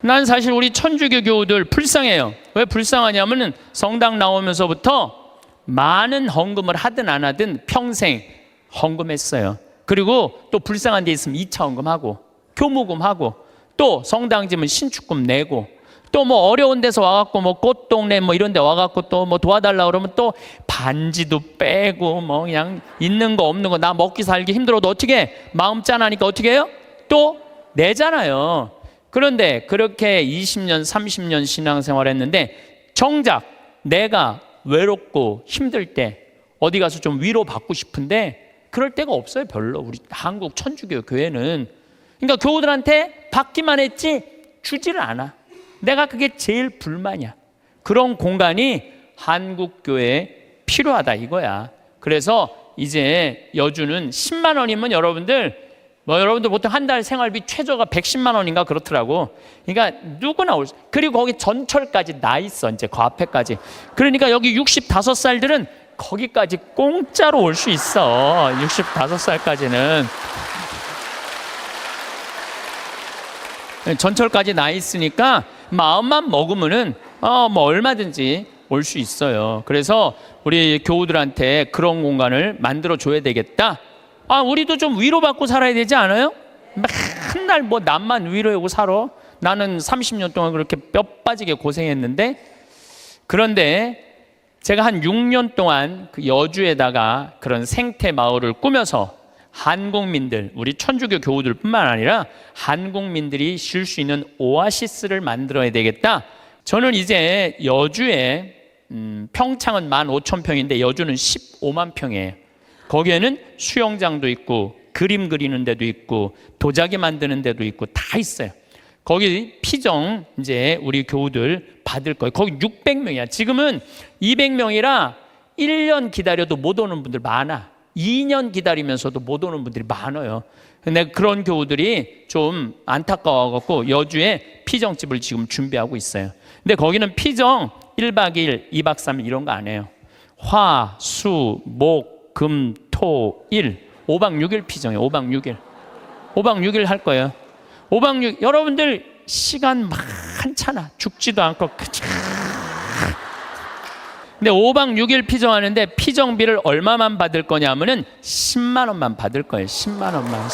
난 사실 우리 천주교 교우들 불쌍해요. 왜 불쌍하냐면은 성당 나오면서부터 많은 헌금을 하든 안 하든 평생 헌금했어요. 그리고 또 불쌍한 데 있으면 2차 헌금하고 교무금하고 또 성당 지면 신축금 내고 또 뭐 어려운 데서 와갖고 뭐 꽃동네 뭐 이런 데 와갖고 또 뭐 도와달라 그러면 또 반지도 빼고 뭐 그냥 있는 거 없는 거 나 먹기 살기 힘들어도 어떻게 마음 짠하니까 어떻게 해요? 또 내잖아요. 그런데 그렇게 20년 30년 신앙생활 했는데 정작 내가 외롭고 힘들 때 어디 가서 좀 위로받고 싶은데 그럴 데가 없어요. 별로. 우리 한국 천주교 교회는. 그러니까 교우들한테 받기만 했지 주지를 않아. 내가 그게 제일 불만이야. 그런 공간이 한국 교회에 필요하다 이거야. 그래서 이제 여주는 10만 원이면 여러분들 보통 한 달 생활비 최저가 110만 원인가 그렇더라고. 그러니까 누구나 올 수. 그리고 거기 전철까지 나 있어. 이제 그 앞에까지. 그러니까 여기 65살들은 거기까지 공짜로 올 수 있어. 65살까지는. 전철까지 나 있으니까 마음만 먹으면은 뭐 얼마든지 올 수 있어요. 그래서 우리 교우들한테 그런 공간을 만들어 줘야 되겠다. 우리도 좀 위로받고 살아야 되지 않아요? 맨날 뭐 남만 위로하고 살아. 나는 30년 동안 그렇게 뼈 빠지게 고생했는데. 그런데 제가 한 6년 동안 그 여주에다가 그런 생태 마을을 꾸며서 한국민들, 우리 천주교 교우들 뿐만 아니라 한국민들이 쉴 수 있는 오아시스를 만들어야 되겠다. 저는 이제 여주에 평창은 15,000평인데 여주는 15만 평이에요. 거기에는 수영장도 있고 그림 그리는 데도 있고 도자기 만드는 데도 있고 다 있어요. 거기 피정 이제 우리 교우들 받을 거예요. 거기 600명이야. 지금은 200명이라 1년 기다려도 못 오는 분들 많아. 2년 기다리면서도 못 오는 분들이 많아요. 근데 그런 교우들이 좀 안타까워갖고 여주에 피정집을 지금 준비하고 있어요. 근데 거기는 피정 1박 2일, 2박 3일 이런 거 안 해요. 화, 수, 목, 금, 토, 일 5박 6일 피정이에요. 5박 6일 5박 6일 할 거예요. 5박 6일 여러분들 시간 많잖아. 죽지도 않고. 근데 5박 6일 피정하는데 피정비를 얼마만 받을 거냐면은 10만 원만 받을 거예요. 10만 원만.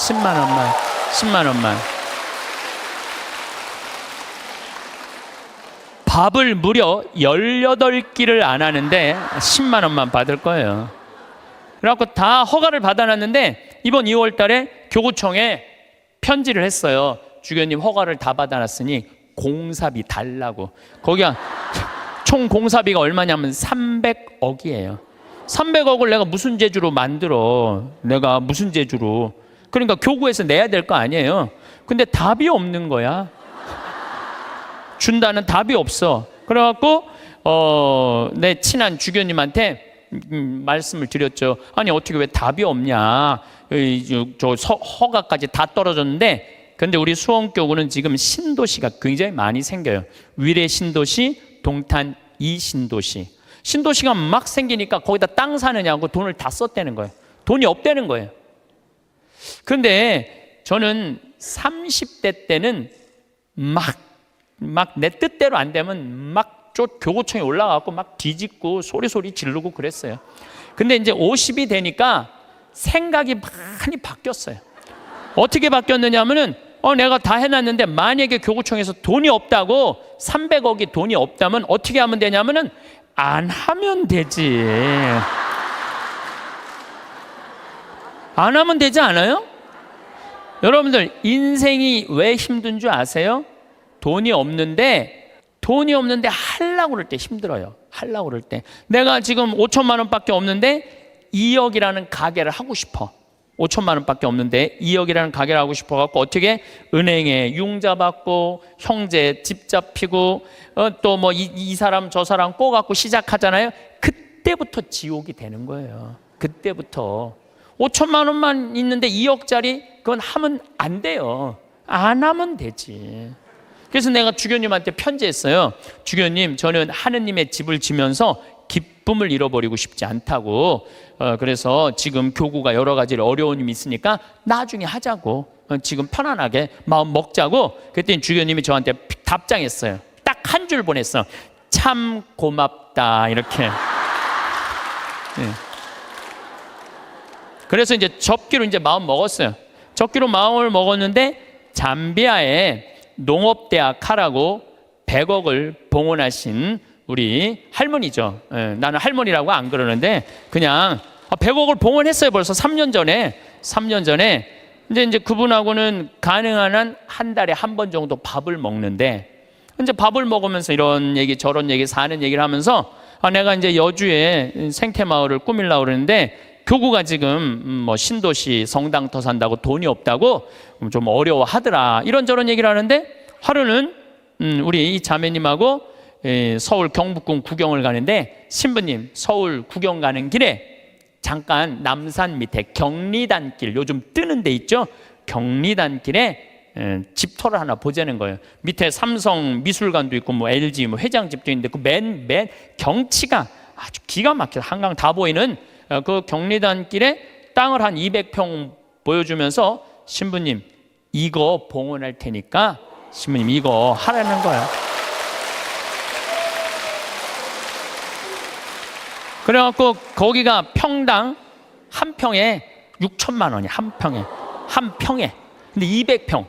밥을 무려 18끼를 안 하는데 10만 원만 받을 거예요. 그래갖고 다 허가를 받아놨는데 이번 2월 달에 교구청에 편지를 했어요. 주교님 허가를 다 받아놨으니 공사비 달라고. 거기가 총 공사비가 얼마냐면 300억이에요. 300억을 내가 무슨 재주로 만들어. 내가 무슨 재주로. 그러니까 교구에서 내야 될 거 아니에요. 근데 답이 없는 거야. 준다는 답이 없어. 그래갖고 내 친한 주교님한테 말씀을 드렸죠. 아니 어떻게 왜 답이 없냐. 허가까지 다 떨어졌는데 근데 우리 수원교구는 지금 신도시가 굉장히 많이 생겨요. 위례 신도시, 동탄 2신도시. 신도시가 막 생기니까 거기다 땅 사느냐고 돈을 다 썼다는 거예요. 돈이 없다는 거예요. 그런데 저는 30대 때는 막 내 뜻대로 안 되면 막 교구청에 올라가고 막 뒤집고 소리 지르고 그랬어요. 근데 이제 50이 되니까 생각이 많이 바뀌었어요. 어떻게 바뀌었느냐 하면은 내가 다 해놨는데 만약에 교구청에서 돈이 없다고 300억이 돈이 없다면 어떻게 하면 되냐면은 안 하면 되지. 안 하면 되지 않아요? 여러분들 인생이 왜 힘든 줄 아세요? 돈이 없는데 하려고 그럴 때 힘들어요. 하려고 그럴 때. 내가 지금 5천만 원밖에 없는데 2억이라는 가게를 하고 싶어. 5천만 원밖에 없는데 2억이라는 가게를 하고 싶어갖고 어떻게 은행에 융자 받고 형제 집 잡히고 또 뭐 이 사람 저 사람 꼬갖고 시작하잖아요. 그때부터 지옥이 되는 거예요. 그때부터 5천만 원만 있는데 2억짜리 그건 하면 안 돼요. 안 하면 되지. 그래서 내가 주교님한테 편지했어요. 주교님, 저는 하느님의 집을 지면서 기쁨을 잃어버리고 싶지 않다고. 그래서 지금 교구가 여러 가지 어려움이 있으니까 나중에 하자고. 지금 편안하게 마음 먹자고. 그랬더니 주교님이 저한테 답장했어요. 딱 한 줄 보냈어. 참 고맙다 이렇게. 네. 그래서 이제 접기로 이제 마음 먹었어요. 접기로 마음을 먹었는데 잠비아에 농업대학 하라고 100억을 봉헌하신 우리 할머니죠. 예, 나는 할머니라고 안 그러는데 그냥 100억을 봉헌했어요. 벌써 3년 전에. 3년 전에 이제 그분하고는 가능한 한 한 달에 한 번 정도 밥을 먹는데 이제 밥을 먹으면서 이런 얘기 저런 얘기 사는 얘기를 하면서 내가 이제 여주에 생태마을을 꾸밀려고 그러는데 교구가 지금 뭐 신도시 성당터 산다고 돈이 없다고 좀 어려워하더라. 이런저런 얘기를 하는데 하루는 우리 이 자매님하고 서울 경복궁 구경을 가는데 신부님 서울 구경 가는 길에 잠깐 남산 밑에 경리단길 요즘 뜨는 데 있죠. 경리단길에 집터를 하나 보자는 거예요. 밑에 삼성 미술관도 있고 뭐 LG 뭐 회장집도 있는데 그 맨 경치가 아주 기가 막혀 한강 다 보이는 그 경리단길에 땅을 한 200평 보여주면서 신부님 이거 봉헌할 테니까 신부님 이거 하라는 거야. 그래갖고 거기가 평당 한 평에 6천만 원이야. 한 평에 근데 200평.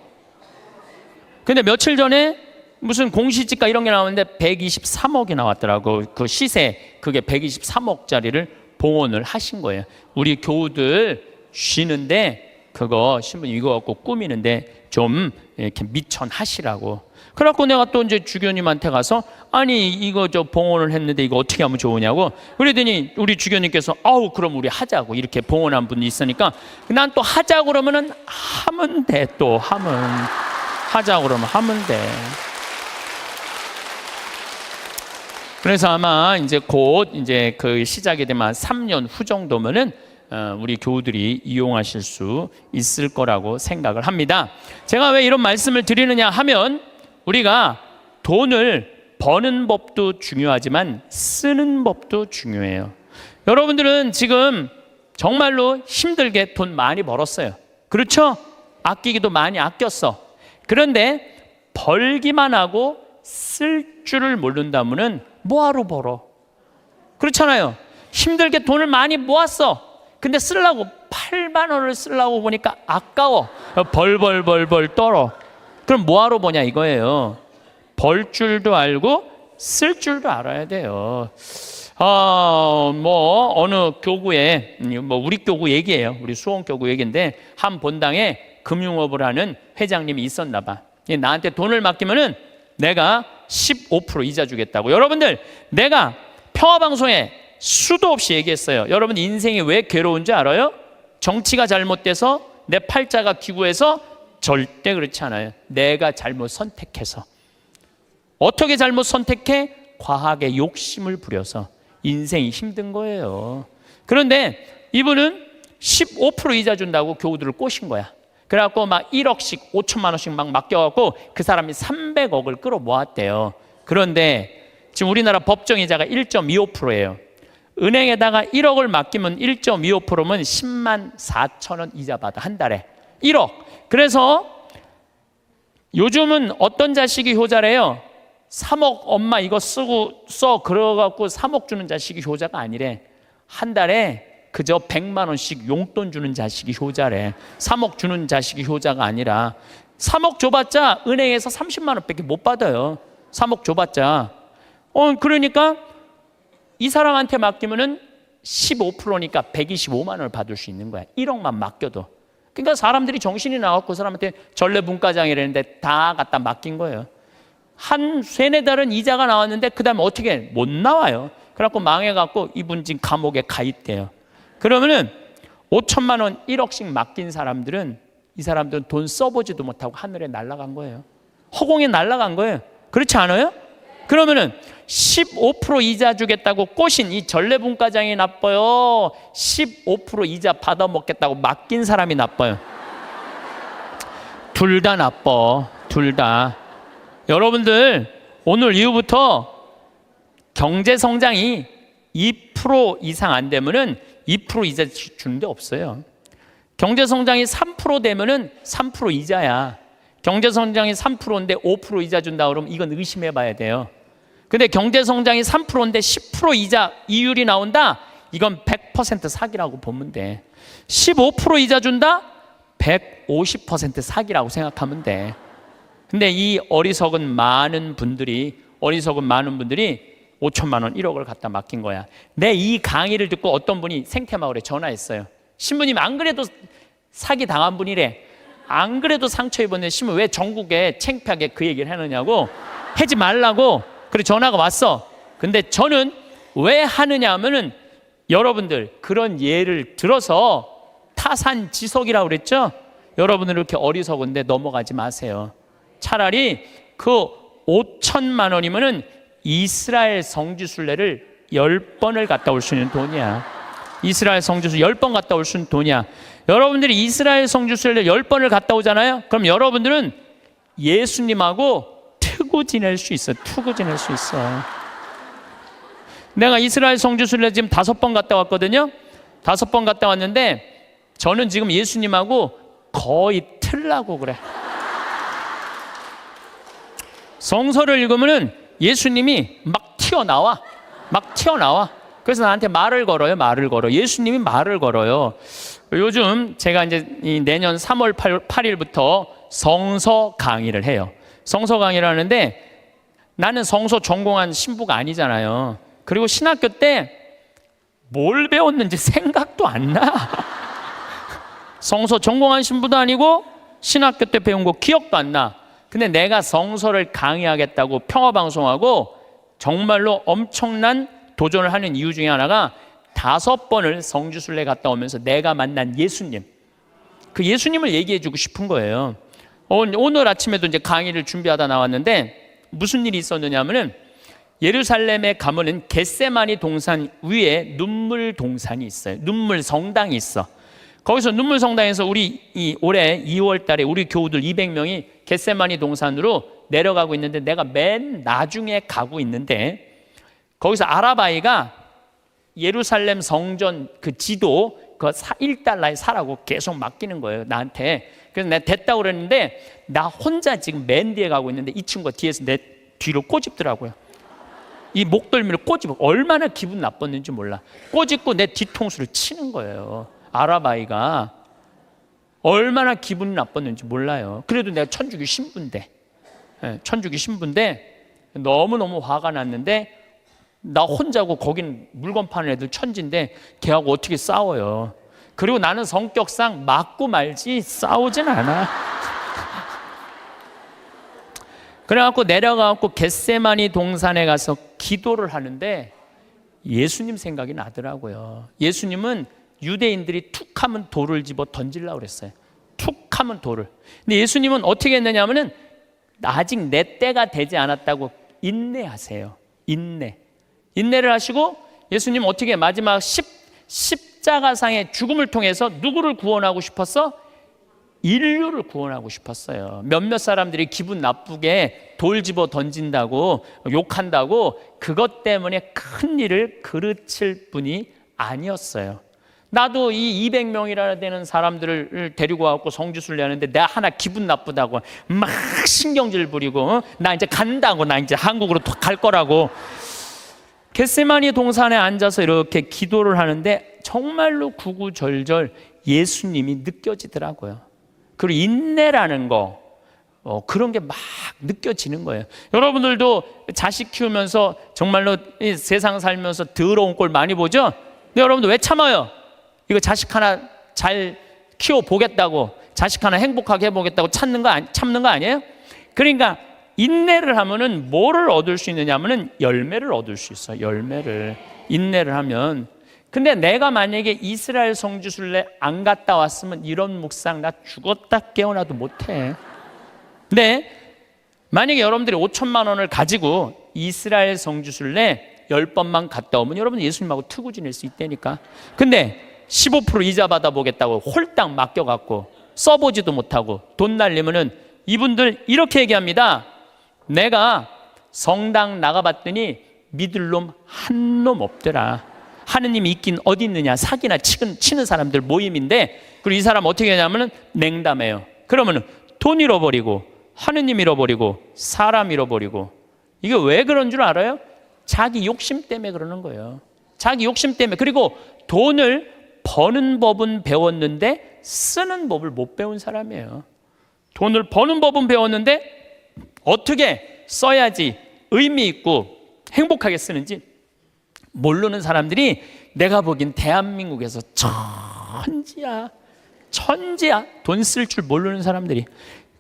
근데 며칠 전에 무슨 공시지가 이런 게 나오는데 123억이 나왔더라고. 그 시세 그게 123억짜리를 봉헌을 하신 거예요. 우리 교우들 쉬는데 그거 신부님 이거 갖고 꾸미는데 좀 이렇게 미천하시라고. 그래갖고 내가 또 이제 주교님한테 가서 아니 이거 저 봉헌을 했는데 이거 어떻게 하면 좋으냐고 그랬더니 우리 주교님께서 아우 그럼 우리 하자고 이렇게 봉헌한 분이 있으니까 난 또 하자고 그러면은 하면 돼. 또 하자고 그러면 하면 돼. 그래서 아마 이제 곧 이제 그 시작이 되면 3년 후 정도면은 우리 교우들이 이용하실 수 있을 거라고 생각을 합니다. 제가 왜 이런 말씀을 드리느냐 하면 우리가 돈을 버는 법도 중요하지만 쓰는 법도 중요해요. 여러분들은 지금 정말로 힘들게 돈 많이 벌었어요. 그렇죠? 아끼기도 많이 아꼈어. 그런데 벌기만 하고 쓸 줄을 모른다면은 뭐하러 벌어? 그렇잖아요. 힘들게 돈을 많이 모았어. 근데 쓰려고 8만 원을 쓰려고 보니까 아까워. 벌 떨어. 그럼 뭐하러 보냐 이거예요. 벌 줄도 알고 쓸 줄도 알아야 돼요. 뭐 어느 교구에 뭐 우리 교구 얘기예요. 우리 수원 교구 얘기인데 한 본당에 금융업을 하는 회장님이 있었나 봐. 나한테 돈을 맡기면은 내가 15% 이자 주겠다고. 여러분들 내가 평화방송에 수도 없이 얘기했어요. 여러분 인생이 왜 괴로운지 알아요? 정치가 잘못돼서 내 팔자가 기구해서 절대 그렇지 않아요. 내가 잘못 선택해서. 어떻게 잘못 선택해? 과하게 욕심을 부려서 인생이 힘든 거예요. 그런데 이분은 15% 이자 준다고 교우들을 꼬신 거야. 그래갖고 막 1억씩 5천만 원씩 막 맡겨갖고 그 사람이 300억을 끌어모았대요. 그런데 지금 우리나라 법정이자가 1.25%예요. 은행에다가 1억을 맡기면 1.25%면 10만 4천 원 이자 받아 한 달에 1억. 그래서 요즘은 어떤 자식이 효자래요? 3억 엄마 이거 써 그래갖고 3억 주는 자식이 효자가 아니래. 한 달에 그저 100만 원씩 용돈 주는 자식이 효자래. 3억 주는 자식이 효자가 아니라 3억 줘봤자 은행에서 30만 원밖에 못 받아요. 3억 줘봤자. 그러니까 이 사람한테 맡기면은 15%니까 125만 원을 받을 수 있는 거야. 1억만 맡겨도. 그러니까 사람들이 정신이 나갖고 그 사람한테 전래문과장이라는데 다 갖다 맡긴 거예요. 한 3-4달은 이자가 나왔는데 그 다음에 어떻게 해? 못 나와요. 그래갖고 망해갖고 이분 지금 감옥에 가 있대요. 그러면은 5천만 원 1억씩 맡긴 사람들은 이 사람들은 돈 써보지도 못하고 하늘에 날아간 거예요. 허공에 날아간 거예요. 그렇지 않아요? 그러면은 15% 이자 주겠다고 꼬신 이 전래분과장이 나빠요? 15% 이자 받아먹겠다고 맡긴 사람이 나빠요? 둘 다 나빠. 둘 다. 여러분들 오늘 이후부터 경제 성장이 2% 이상 안 되면은 2% 이자 주는 데 없어요. 경제 성장이 3% 되면은 3% 이자야. 경제성장이 3%인데 5% 이자 준다 그러면 이건 의심해 봐야 돼요. 근데 경제성장이 3%인데 10% 이자 이율이 나온다? 이건 100% 사기라고 보면 돼. 15% 이자 준다? 150% 사기라고 생각하면 돼. 근데 이 어리석은 많은 분들이 5천만 원, 1억을 갖다 맡긴 거야. 내 이 강의를 듣고 어떤 분이 생태마을에 전화했어요. 신부님 안 그래도 사기 당한 분이래. 안 그래도 상처 입었는데 신부 왜 전국에 창피하게 그 얘기를 하느냐고, 하지 말라고. 그래 전화가 왔어. 근데 저는 왜 하느냐 하면은 여러분들 그런 예를 들어서 타산지석이라고 그랬죠? 여러분들 이렇게 어리석은데 넘어가지 마세요. 차라리 그 5천만 원이면은 이스라엘 성지순례를 10번을 갔다 올 수 있는 돈이야. 이스라엘 성지순례 10번 갔다 올 수 있는 돈이야. 여러분들이 이스라엘 성지순례를 10번을 갔다 오잖아요. 그럼 여러분들은 예수님하고 트고 지낼 수 있어. 트고 지낼 수 있어. 내가 이스라엘 성지순례 지금 5번 갔다 왔거든요. 5번 갔다 왔는데 저는 지금 예수님하고 거의 틀라고 그래. 성서를 읽으면은 예수님이 막 튀어나와. 그래서 나한테 말을 걸어요. 예수님이 말을 걸어요. 요즘 제가 이제 내년 3월 8일부터 성서 강의를 해요. 성서 강의를 하는데 나는 성서 전공한 신부가 아니잖아요. 그리고 신학교 때 뭘 배웠는지 생각도 안 나. 성서 전공한 신부도 아니고 신학교 때 배운 거 기억도 안 나. 근데 내가 성서를 강의하겠다고 평화방송하고 정말로 엄청난 도전을 하는 이유 중에 하나가 5번을 성지순례 갔다 오면서 내가 만난 예수님, 그 예수님을 얘기해 주고 싶은 거예요. 오늘 아침에도 이제 강의를 준비하다 나왔는데 무슨 일이 있었느냐 하면은 예루살렘에 가면은 겟세마니 동산 위에 눈물 동산이 있어요. 눈물 성당이 있어. 거기서 눈물 성당에서 우리 올해 2월 달에 우리 교우들 200명이 겟세마니 동산으로 내려가고 있는데 내가 맨 나중에 가고 있는데 거기서 아라바이가 예루살렘 성전 그 지도 그 1달러에 사라고 계속 맡기는 거예요, 나한테. 그래서 내가 됐다고 그랬는데 나 혼자 지금 맨 뒤에 가고 있는데 이 친구가 뒤에서 내 뒤로 꼬집더라고요. 이 목덜미를 꼬집어. 얼마나 기분 나빴는지 몰라. 꼬집고 내 뒤통수를 치는 거예요. 아라바이가 얼마나 기분이 나빴는지 몰라요. 그래도 내가 천주교 신부인데, 천주교 신부인데 너무너무 화가 났는데 나 혼자고 거긴 물건 파는 애들 천지인데 걔하고 어떻게 싸워요. 그리고 나는 성격상 맞고 말지 싸우진 않아. 그래갖고 내려가갖고 겟세마니 동산에 가서 기도를 하는데 예수님 생각이 나더라고요. 예수님은 유대인들이 툭 하면 돌을 집어 던지려고 그랬어요. 툭 하면 돌을. 근데 예수님은 어떻게 했느냐 하면은 아직 내 때가 되지 않았다고 인내하세요. 인내를 하시고 예수님 어떻게 마지막 십자가상의 죽음을 통해서 누구를 구원하고 싶었어? 인류를 구원하고 싶었어요. 몇몇 사람들이 기분 나쁘게 돌 집어 던진다고 욕한다고 그것 때문에 큰 일을 그르칠 분이 아니었어요. 나도 이 200명이라 되는 사람들을 데리고 와서 성지순례 하는데 내가 하나 기분 나쁘다고 막 신경질 부리고 나 이제 간다고, 나 이제 한국으로 갈 거라고 겟세마니 동산에 앉아서 이렇게 기도를 하는데 정말로 구구절절 예수님이 느껴지더라고요. 그리고 인내라는 거 그런 게 막 느껴지는 거예요. 여러분들도 자식 키우면서 정말로 이 세상 살면서 더러운 꼴 많이 보죠? 근데 여러분들 왜 참아요? 이거 자식 하나 잘 키워보겠다고, 자식 하나 행복하게 해보겠다고 참는 거 아니에요? 그러니까 인내를 하면은 뭐를 얻을 수 있느냐 하면은 열매를 얻을 수 있어요. 인내를 하면. 근데 내가 만약에 이스라엘 성지순례 안 갔다 왔으면 이런 묵상 나 죽었다 깨어나도 못해. 근데 만약에 여러분들이 5천만 원을 가지고 이스라엘 성지순례 10번만 갔다 오면 여러분 예수님하고 트고 지낼 수 있다니까. 근데 15% 이자 받아보겠다고 홀딱 맡겨갖고 써보지도 못하고 돈 날리면은 이분들 이렇게 얘기합니다. 내가 성당 나가봤더니 믿을 놈 한 놈 없더라. 하느님이 있긴 어디 있느냐. 사기나 치는 사람들 모임인데, 그리고 이 사람 어떻게 하냐면은 냉담해요. 그러면은 돈 잃어버리고 하느님 잃어버리고 사람 잃어버리고. 이게 왜 그런 줄 알아요? 자기 욕심 때문에 그러는 거예요. 자기 욕심 때문에. 그리고 돈을 버는 법은 배웠는데 쓰는 법을 못 배운 사람이에요. 돈을 버는 법은 배웠는데 어떻게 써야지 의미 있고 행복하게 쓰는지 모르는 사람들이 내가 보기엔 대한민국에서 천지야. 돈 쓸 줄 모르는 사람들이.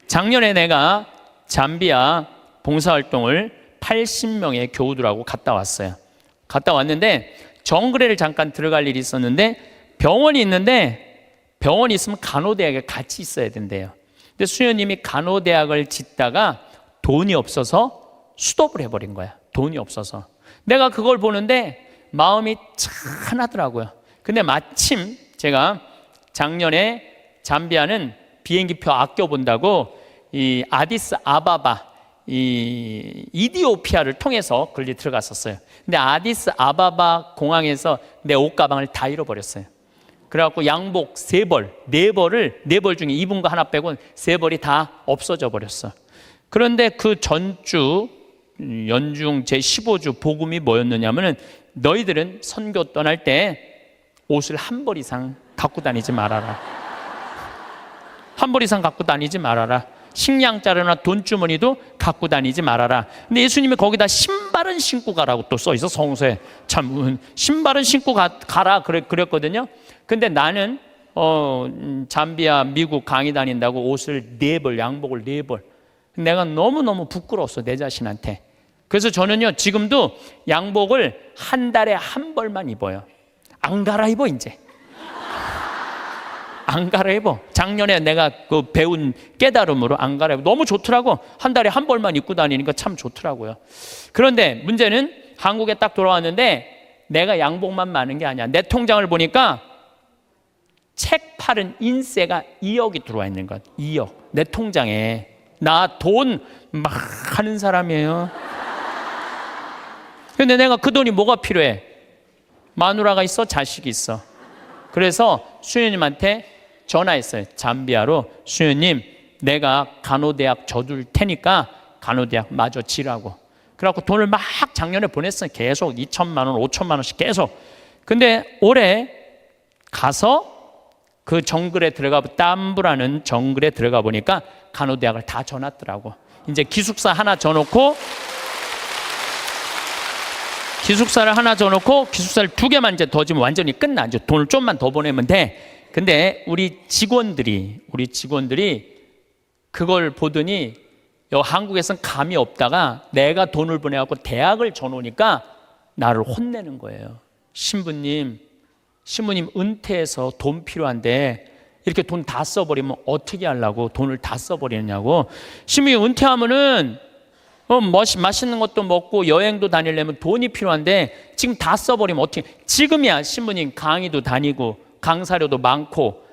작년에 내가 잠비아 봉사활동을 80명의 교우들하고 갔다 왔어요. 갔다 왔는데 정글에를 잠깐 들어갈 일이 있었는데 병원이 있는데 병원이 있으면 간호대학에 같이 있어야 된대요. 근데 수녀님이 간호대학을 짓다가 돈이 없어서 수도업을 해버린 거야. 돈이 없어서. 내가 그걸 보는데 마음이 짠하더라고요. 근데 마침 제가 작년에 잠비아는 비행기표 아껴본다고 이 아디스 아바바 이 이디오피아를 통해서 걸리 들어갔었어요. 근데 아디스 아바바 공항에서 내 옷가방을 다 잃어버렸어요. 그래갖고 양복 3벌, 4벌 중에 입은 거 하나 빼고 3벌이 다 없어져 버렸어. 그런데 그 전주 연중 제15주 복음이 뭐였느냐면은 너희들은 선교 떠날 때 옷을 1벌 이상 갖고 다니지 말아라. 1벌 이상 갖고 다니지 말아라. 식량 자루나 돈주머니도 갖고 다니지 말아라. 근데 예수님이 거기다 신발은 신고 가라고 또 써 있어. 성서에 참 신발은 신고 가라 그랬거든요. 근데 나는 잠비아 미국 강의 다닌다고 옷을 4벌, 양복을 4벌. 내가 너무너무 부끄러웠어, 내 자신한테. 그래서 저는요 지금도 양복을 한 달에 1벌만 입어요. 안 갈아입어. 이제 안 갈아입어. 작년에 내가 그 배운 깨달음으로 안 갈아입어. 너무 좋더라고. 한 달에 1벌만 입고 다니니까 참 좋더라고요. 그런데 문제는 한국에 딱 돌아왔는데 내가 양복만 많은 게 아니야. 내 통장을 보니까 책 팔은 인세가 2억이 들어와 있는 것. 2억. 내 통장에. 나 돈 막 하는 사람이에요. 근데 내가 그 돈이 뭐가 필요해? 마누라가 있어? 자식이 있어. 그래서 수녀님한테 전화했어요. 잠비아로. 수녀님, 내가 간호대학 져둘 테니까 간호대학 마저 지라고. 그래갖고 돈을 막 작년에 보냈어요. 계속 2천만 원, 5천만 원씩 계속. 근데 올해 가서 그 정글에 들어가, 땀부라는 정글에 들어가 보니까 간호대학을 다 져놨더라고. 이제 기숙사 하나 져놓고 기숙사를 2개만 이제 더 지면 완전히 끝나. 이제 돈을 좀만 더 보내면 돼. 근데 우리 직원들이 그걸 보더니 한국에선 감이 없다가 내가 돈을 보내갖고 대학을 져놓으니까 나를 혼내는 거예요. 신부님 은퇴해서 돈 필요한데 이렇게 돈 다 써버리면 어떻게 하려고 돈을 다 써버리느냐고. 신부님 은퇴하면은 맛있는 것도 먹고 여행도 다니려면 돈이 필요한데 지금 다 써버리면 어떻게. 지금이야 신부님 강의도 다니고 강사료도 많고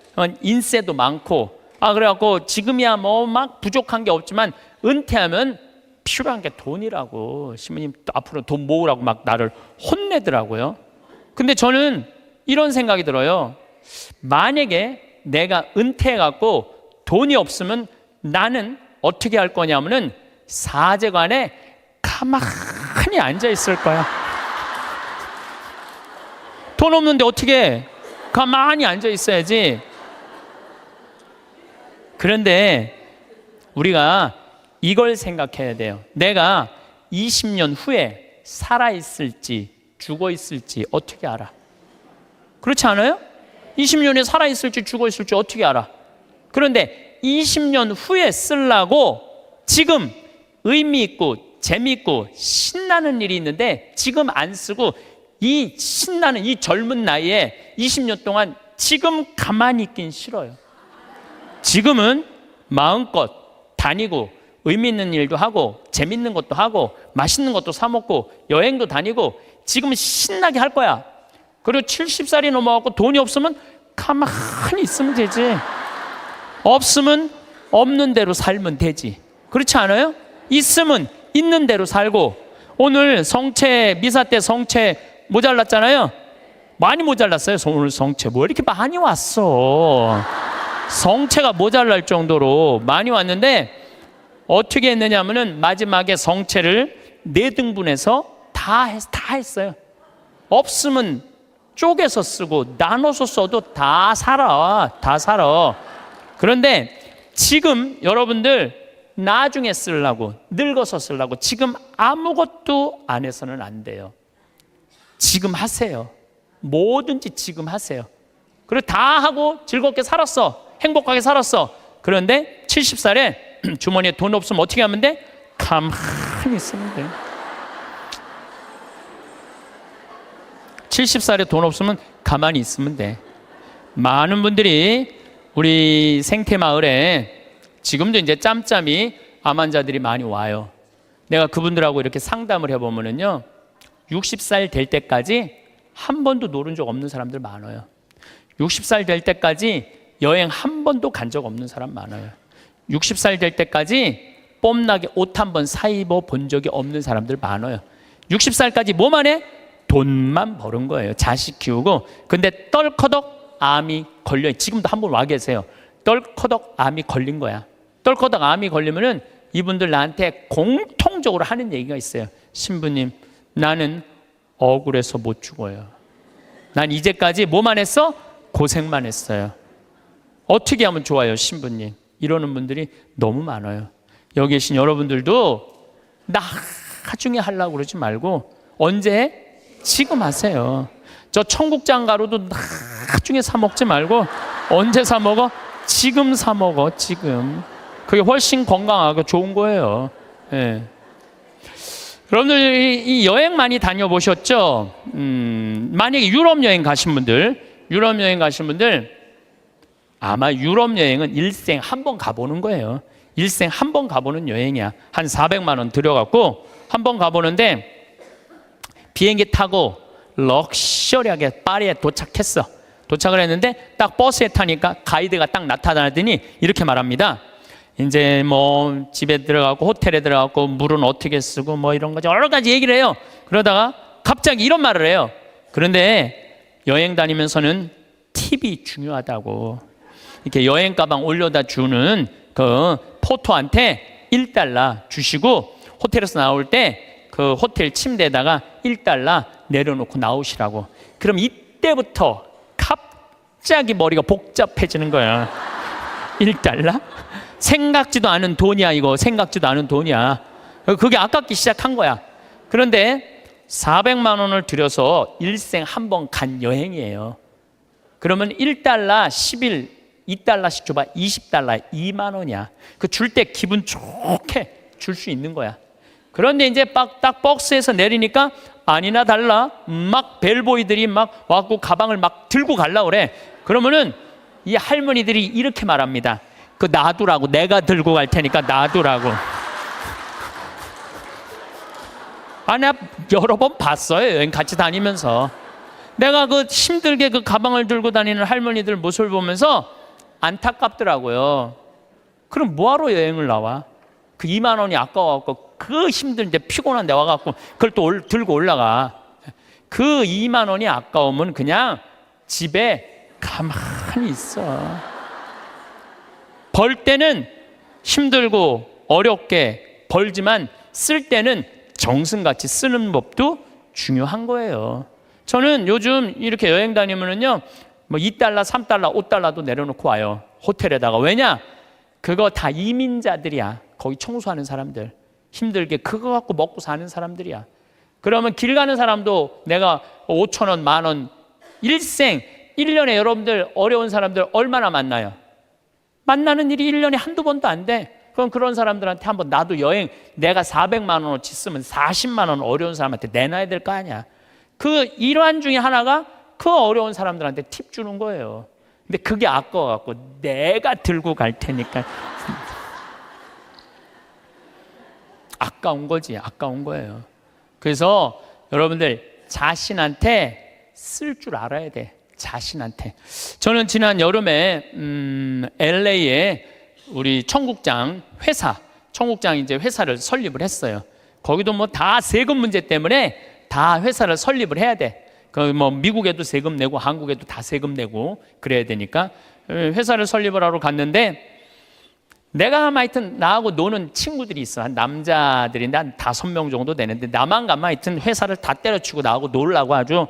인세도 많고 그래갖고 지금이야 뭐 막 부족한 게 없지만 은퇴하면 필요한 게 돈이라고. 신부님 앞으로 돈 모으라고 막 나를 혼내더라고요. 근데 저는 이런 생각이 들어요. 만약에 내가 은퇴해갖고 돈이 없으면 나는 어떻게 할 거냐면은 사제관에 가만히 앉아 있을 거야. 돈 없는데 어떻게 해? 가만히 앉아 있어야지. 그런데 우리가 이걸 생각해야 돼요. 내가 20년 후에 살아있을지 죽어있을지 어떻게 알아? 그렇지 않아요? 20년에 살아있을지 죽어있을지 어떻게 알아? 그런데 20년 후에 쓰려고 지금 의미 있고 재미있고 신나는 일이 있는데 지금 안 쓰고 이 신나는 이 젊은 나이에 20년 동안 지금 가만히 있긴 싫어요. 지금은 마음껏 다니고 의미 있는 일도 하고 재밌는 것도 하고 맛있는 것도 사 먹고 여행도 다니고 지금은 신나게 할 거야. 그리고 70살이 넘어가고 돈이 없으면 가만히 있으면 되지. 없으면 없는 대로 살면 되지. 그렇지 않아요? 있으면 있는 대로 살고. 오늘 성채 미사 때 성채 모자랐잖아요. 많이 모자랐어요. 오늘 성채 뭐 이렇게 많이 왔어. 성채가 모자랄 정도로 많이 왔는데 어떻게 했느냐면은 마지막에 성채를 4등분해서 다 했어요. 없으면 쪼개서 쓰고 나눠서 써도 다 살아. 그런데 지금 여러분들 나중에 쓰려고, 늙어서 쓰려고 지금 아무것도 안 해서는 안 돼요. 지금 하세요. 뭐든지 지금 하세요. 그리고 다 하고 즐겁게 살았어. 행복하게 살았어. 그런데 70살에 주머니에 돈 없으면 어떻게 하면 돼? 가만히 있으면 돼. 70살에 돈 없으면 가만히 있으면 돼. 많은 분들이 우리 생태마을에 지금도 이제 짬짬이 암 환자들이 많이 와요. 내가 그분들하고 이렇게 상담을 해보면은요, 60살 될 때까지 한 번도 노른 적 없는 사람들 많아요. 60살 될 때까지 여행 한 번도 간 적 없는 사람 많아요. 60살 될 때까지 뽐나게 옷 한 번 사 입어 본 적이 없는 사람들 많아요. 60살까지 뭐만 해? 돈만 버는 거예요. 자식 키우고. 근데 떨커덕 암이 걸려. 지금도 한 분 와 계세요. 떨커덕 암이 걸린 거야. 떨커덕 암이 걸리면은 이분들 나한테 공통적으로 하는 얘기가 있어요. 신부님, 나는 억울해서 못 죽어요. 난 이제까지 뭐만 했어? 고생만 했어요. 어떻게 하면 좋아요, 신부님? 이러는 분들이 너무 많아요. 여기 계신 여러분들도 나중에 하려고 그러지 말고 언제? 지금 하세요. 저 청국장 가루도 나중에 사 먹지 말고 언제 사 먹어? 지금 사 먹어. 지금. 그게 훨씬 건강하고 좋은 거예요. 예. 여러분들 이 여행 많이 다녀보셨죠? 만약에 유럽 여행 가신 분들 아마 유럽 여행은 일생 한 번 가보는 거예요. 일생 한 번 가보는 여행이야. 한 400만 원 들여갖고 한 번 가보는데 비행기 타고 럭셔리하게 파리에 도착했어. 도착을 했는데 딱 버스에 타니까 가이드가 딱 나타나더니 이렇게 말합니다. 이제 뭐 집에 들어가고 호텔에 들어가고 물은 어떻게 쓰고 뭐 이런 거죠. 여러 가지 얘기를 해요. 그러다가 갑자기 이런 말을 해요. 그런데 여행 다니면서는 팁이 중요하다고. 이렇게 여행 가방 올려다 주는 그 포토한테 $1 주시고 호텔에서 나올 때 그 호텔 침대에다가 $1 내려놓고 나오시라고. 그럼 이때부터 갑자기 머리가 복잡해지는 거야. $1? 생각지도 않은 돈이야. 이거 생각지도 않은 돈이야. 그게 아깝기 시작한 거야. 그런데 400만 원을 들여서 일생 한 번 간 여행이에요. 그러면 $1, 10일, $2씩 줘봐. $20, 2만 원이야. 그 줄 때 기분 좋게 줄 수 있는 거야. 그런데 이제 딱 버스에서 내리니까 아니나 달라 막 벨보이들이 막 와갖고 가방을 막 들고 갈라 그래. 그러면은 이 할머니들이 이렇게 말합니다. 그 놔두라고. 내가 들고 갈 테니까 놔두라고. 아, 내가 여러 번 봤어요. 여행 같이 다니면서. 내가 그 힘들게 그 가방을 들고 다니는 할머니들 모습을 보면서 안타깝더라고요. 그럼 뭐하러 여행을 나와? 그 2만 원이 아까워갖고 그 힘든데 피곤한데 와갖고 그걸 또 들고 올라가. 그 2만 원이 아까우면 그냥 집에 가만히 있어. 벌 때는 힘들고 어렵게 벌지만 쓸 때는 정승같이 쓰는 법도 중요한 거예요. 저는 요즘 이렇게 여행 다니면은요, 뭐 $2, 3, $5도 내려놓고 와요. 호텔에다가. 왜냐? 그거 다 이민자들이야. 거기 청소하는 사람들. 힘들게 그거 갖고 먹고 사는 사람들이야. 그러면 길 가는 사람도 내가 5,000원, 10,000원, 일생, 1년에 여러분들 어려운 사람들 얼마나 만나요? 만나는 일이 1년에 한두 번도 안 돼. 그럼 그런 사람들한테 한번 나도 여행 내가 400만 원어치 쓰면 40만 원 어려운 사람한테 내놔야 될 거 아니야. 그 일환 중에 하나가 그 어려운 사람들한테 팁 주는 거예요. 근데 그게 아까워갖고 내가 들고 갈 테니까. 아까운 거지. 아까운 거예요. 그래서 여러분들 자신한테 쓸 줄 알아야 돼. 자신한테. 저는 지난 여름에 LA에 우리 청국장 이제 회사를 설립을 했어요. 거기도 뭐 다 세금 문제 때문에 다 회사를 설립을 해야 돼. 그 뭐 미국에도 세금 내고 한국에도 다 세금 내고 그래야 되니까 회사를 설립을 하러 갔는데 내가 하여튼 나하고 노는 친구들이 있어. 한 남자들인데 한 5명 정도 되는데 나만 가면 하여튼 회사를 다 때려치고 나하고 놀라고 아주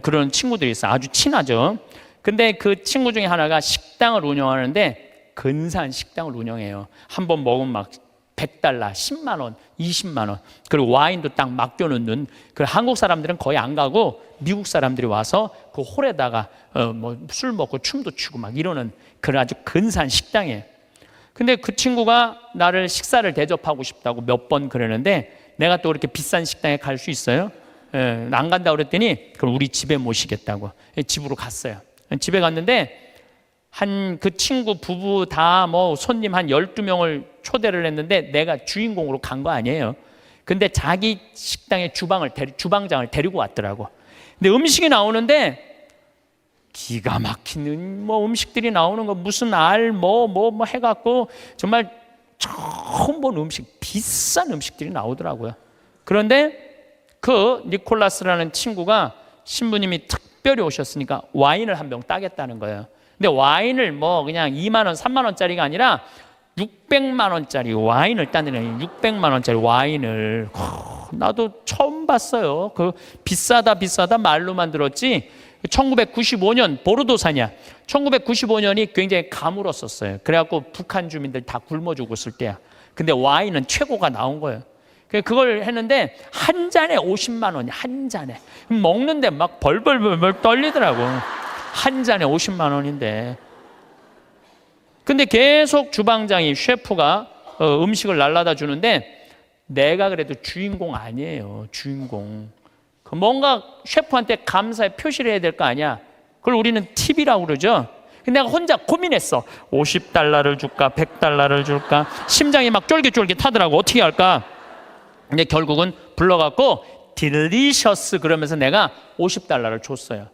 그런 친구들이 있어. 아주 친하죠. 근데 그 친구 중에 하나가 식당을 운영하는데 근사한 식당을 운영해요. 한 번 먹으면 막 $100, 10만 원, 20만 원. 그리고 와인도 딱 맡겨놓는. 그 한국 사람들은 거의 안 가고 미국 사람들이 와서 그 홀에다가 뭐 술 먹고 춤도 추고 막 이러는 그런 아주 근사한 식당이에요. 근데 그 친구가 나를 식사를 대접하고 싶다고 몇 번 그러는데 내가 또 그렇게 비싼 식당에 갈 수 있어요? 안 간다고 그랬더니 그럼 우리 집에 모시겠다고 집으로 갔어요. 집에 갔는데 한 그 친구 부부 다 뭐 손님 한 12명을 초대를 했는데 내가 주인공으로 간 거 아니에요. 근데 자기 식당에 주방장을 데리고 왔더라고. 근데 음식이 나오는데 기가 막히는 뭐 음식들이 나오는 거 무슨 뭐 해갖고 정말 처음 본 음식, 비싼 음식들이 나오더라고요. 그런데 그 니콜라스라는 친구가 신부님이 특별히 오셨으니까 와인을 한 병 따겠다는 거예요. 근데 와인을 뭐 그냥 2만 원, 3만 원짜리가 아니라 600만 원짜리 와인을 따는 600만 원짜리 와인을 나도 처음 봤어요. 그 비싸다 말로만 들었지. 1995년 보르도산이야. 1995년이 굉장히 가물었었어요. 그래갖고 북한 주민들 다 굶어 죽었을 때야. 근데 와인은 최고가 나온 거예요. 그걸 했는데 한 잔에 50만 원이 한 잔에 먹는데 막 벌벌 떨리더라고. 한 잔에 50만 원인데. 근데 계속 주방장이 셰프가 음식을 날라다 주는데 내가 그래도 주인공 아니에요. 주인공. 뭔가 셰프한테 감사의 표시를 해야 될 거 아니야. 그걸 우리는 팁이라고 그러죠. 근데 내가 혼자 고민했어. $50를 줄까? $100를 줄까? 심장이 막 쫄깃쫄깃 하더라고. 어떻게 할까? 근데 결국은 불러갖고 딜리셔스 그러면서 내가 $50를 줬어요.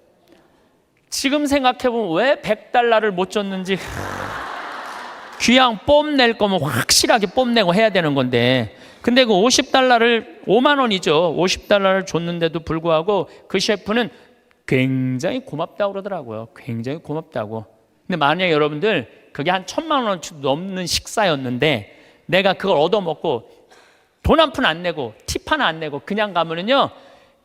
지금 생각해보면 왜 $100를 못 줬는지. 귀양 뽐낼 거면 확실하게 뽐내고 해야 되는 건데 근데 그 $50를 5만 원이죠. $50를 줬는데도 불구하고 그 셰프는 굉장히 고맙다고 그러더라고요. 굉장히 고맙다고. 근데 만약에 여러분들 그게 한 1,000만 원치 넘는 식사였는데 내가 그걸 얻어먹고 돈 한 푼 안 내고 팁 하나 안 내고 그냥 가면은요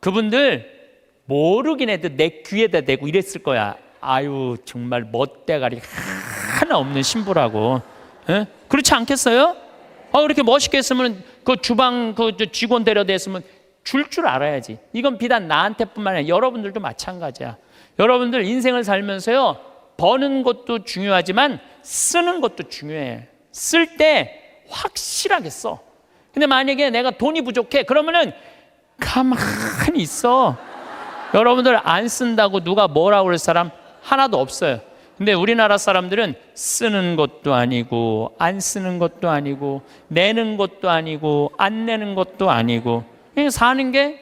그분들 모르긴 해도 내 귀에다 대고 이랬을 거야. 아유 정말 멋대가리 하나 없는 신부라고. 에? 그렇지 않겠어요? 그렇게 멋있게 했으면 그 주방 그 직원 데려다 했으면 줄 알아야지. 이건 비단 나한테뿐만 아니라 여러분들도 마찬가지야. 여러분들 인생을 살면서요 버는 것도 중요하지만 쓰는 것도 중요해. 쓸 때 확실하게 써. 근데 만약에 내가 돈이 부족해 그러면은 가만히 있어. 여러분들 안 쓴다고 누가 뭐라고 그럴 사람 하나도 없어요. 근데 우리나라 사람들은 쓰는 것도 아니고 안 쓰는 것도 아니고 내는 것도 아니고 안 내는 것도 아니고 그냥 사는 게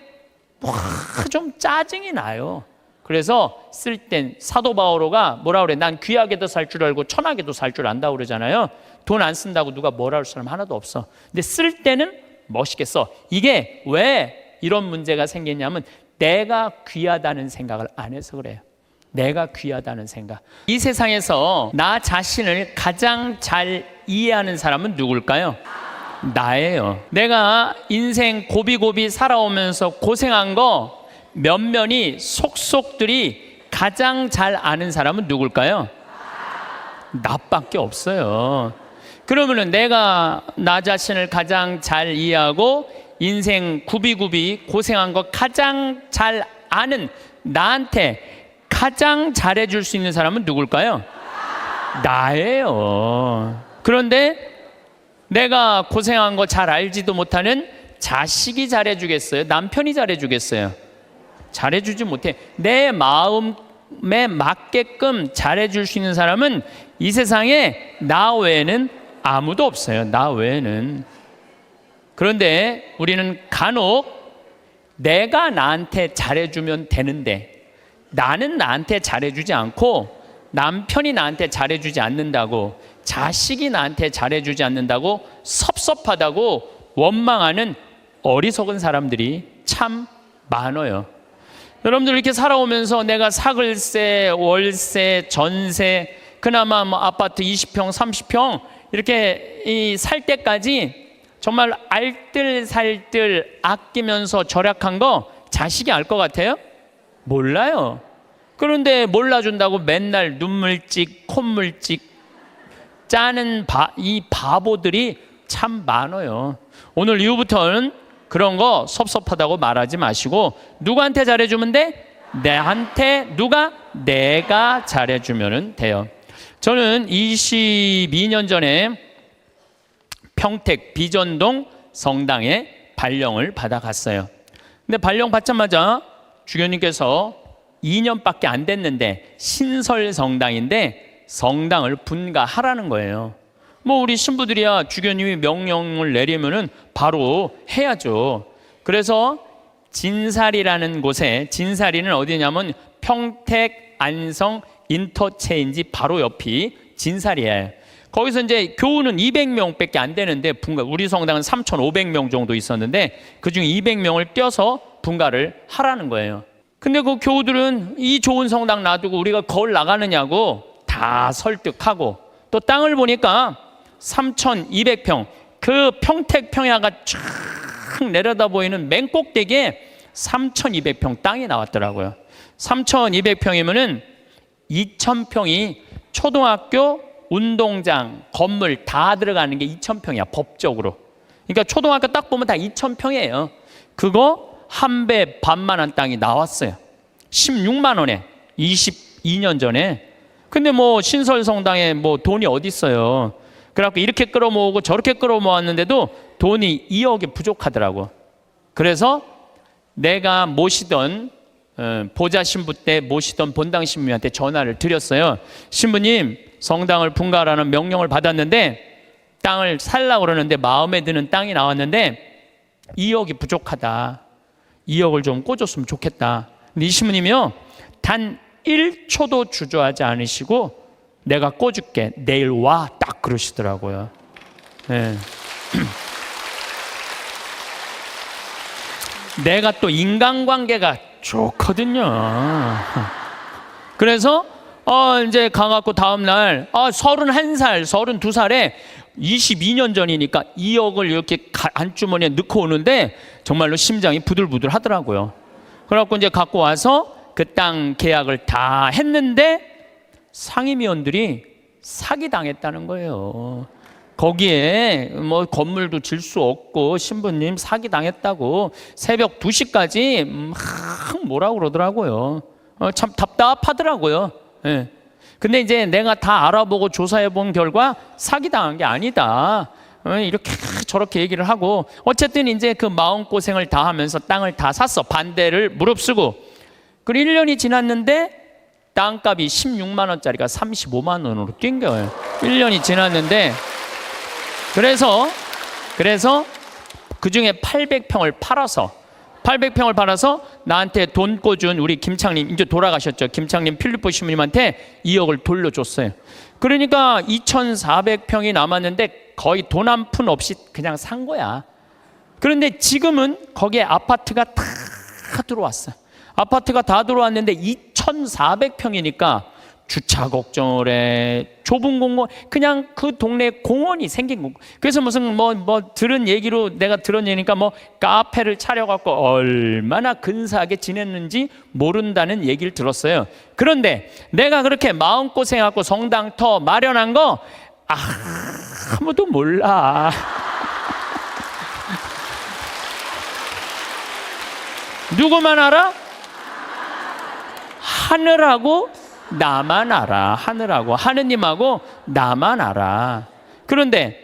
좀 짜증이 나요. 그래서 쓸 땐 사도 바오로가 뭐라 그래? 난 귀하게도 살 줄 알고 천하게도 살 줄 안다고 그러잖아요. 돈 안 쓴다고 누가 뭐라 할 사람 하나도 없어. 근데 쓸 때는 멋있게 써. 이게 왜 이런 문제가 생겼냐면 내가 귀하다는 생각을 안 해서 그래요. 내가 귀하다는 생각. 이 세상에서 나 자신을 가장 잘 이해하는 사람은 누굴까요? 나예요. 내가 인생 고비고비 살아오면서 고생한 거 면면이 속속들이 가장 잘 아는 사람은 누굴까요? 나밖에 없어요. 그러면은 내가 나 자신을 가장 잘 이해하고 인생 구비구비 고생한 거 가장 잘 아는 나한테 가장 잘해줄 수 있는 사람은 누굴까요? 나예요. 그런데 내가 고생한 거 잘 알지도 못하는 자식이 잘해주겠어요? 남편이 잘해주겠어요? 잘해주지 못해. 내 마음에 맞게끔 잘해줄 수 있는 사람은 이 세상에 나 외에는 아무도 없어요. 나 외에는. 그런데 우리는 간혹 내가 나한테 잘해주면 되는데 나는 나한테 잘해주지 않고 남편이 나한테 잘해주지 않는다고 자식이 나한테 잘해주지 않는다고 섭섭하다고 원망하는 어리석은 사람들이 참 많아요. 여러분들 이렇게 살아오면서 내가 사글세, 월세, 전세 그나마 뭐 아파트 20평, 30평 이렇게 살 때까지 정말 알뜰살뜰 아끼면서 절약한 거 자식이 알 것 같아요? 몰라요. 그런데 몰라준다고 맨날 눈물찍, 콧물찍 짜는 이 바보들이 참 많아요. 오늘 이후부터는 그런 거 섭섭하다고 말하지 마시고 누구한테 잘해주면 돼? 내한테 내가 잘해주면 돼요. 저는 22년 전에 평택 비전동 성당에 발령을 받아갔어요. 근데 발령 받자마자 주교님께서 2년밖에 안 됐는데 신설 성당인데 성당을 분가하라는 거예요. 뭐 우리 신부들이야 주교님이 명령을 내리면은 바로 해야죠. 그래서 진사리라는 곳에, 진사리는 어디냐면 평택 안성 인터체인지 바로 옆이 진사리예요. 거기서 이제 교우는 200명밖에 안 되는데 우리 성당은 3,500명 정도 있었는데 그중에 200명을 떼어서 분가를 하라는 거예요. 근데 그 교우들은 이 좋은 성당 놔두고 우리가 거울 나가느냐고 다 설득하고, 또 땅을 보니까 3,200평, 그 평택 평야가 쫙 내려다 보이는 맨 꼭대기에 3,200평 땅이 나왔더라고요. 3,200평이면은 2,000평이 초등학교, 운동장, 건물 다 들어가는 게 2,000평이야, 법적으로. 그러니까 초등학교 딱 보면 다 2,000평이에요. 그거 한 배 반만한 땅이 나왔어요. 16만 원에 22년 전에. 근데 뭐 신설성당에 뭐 돈이 어디 있어요. 그래갖고 이렇게 끌어모으고 저렇게 끌어모았는데도 돈이 2억이 부족하더라고. 그래서 내가 모시던 보좌 신부 때 모시던 본당 신부한테 전화를 드렸어요. 신부님, 성당을 분가하라는 명령을 받았는데 땅을 살라고 그러는데 마음에 드는 땅이 나왔는데 2억이 부족하다. 2억을 좀 꿔줬으면 좋겠다. 근데 이 신부님이요, 단 1초도 주저하지 않으시고 내가 꿔줄게, 내일 와, 딱 그러시더라고요. 네. 내가 또 인간관계가 좋거든요. 그래서 이제 가갖고 다음날 31살, 32살에 22년 전이니까 2억을 이렇게 안주머니에 넣고 오는데 정말로 심장이 부들부들 하더라고요. 그래갖고 이제 갖고 와서 그 땅 계약을 다 했는데 상임위원들이 사기당했다는 거예요. 거기에 뭐 건물도 질 수 없고 신부님 사기당했다고 새벽 2시까지 막 뭐라고 그러더라고요. 참 답답하더라고요. 예. 근데 이제 내가 다 알아보고 조사해 본 결과 사기당한 게 아니다. 이렇게 저렇게 얘기를 하고, 어쨌든 이제 그 마음고생을 다 하면서 땅을 다 샀어. 반대를 무릅쓰고. 그리고 1년이 지났는데 땅값이 16만 원짜리가 35만 원으로 뛴 거예요. 1년이 지났는데 그래서 그중에 800평을 팔아서 나한테 돈 꿔준 우리 김창림, 이제 돌아가셨죠. 김창림 필리포 신부님한테 2억을 돌려줬어요. 그러니까 2,400평이 남았는데 거의 돈 한 푼 없이 그냥 산 거야. 그런데 지금은 거기에 아파트가 다 들어왔어요. 아파트가 다 들어왔는데 2,400평이니까 주차 걱정을 해. 좁은 공원, 그냥 그 동네에 공원이 생긴 거. 그래서 무슨 들은 얘기로 내가 들은 얘기니까 카페를 차려갖고 얼마나 근사하게 지냈는지 모른다는 얘기를 들었어요. 그런데 내가 그렇게 마음고생하고 성당터 마련한 거 아무도 몰라. 누구만 알아? 하늘하고 나만 알아. 하늘하고 하느님하고 나만 알아. 그런데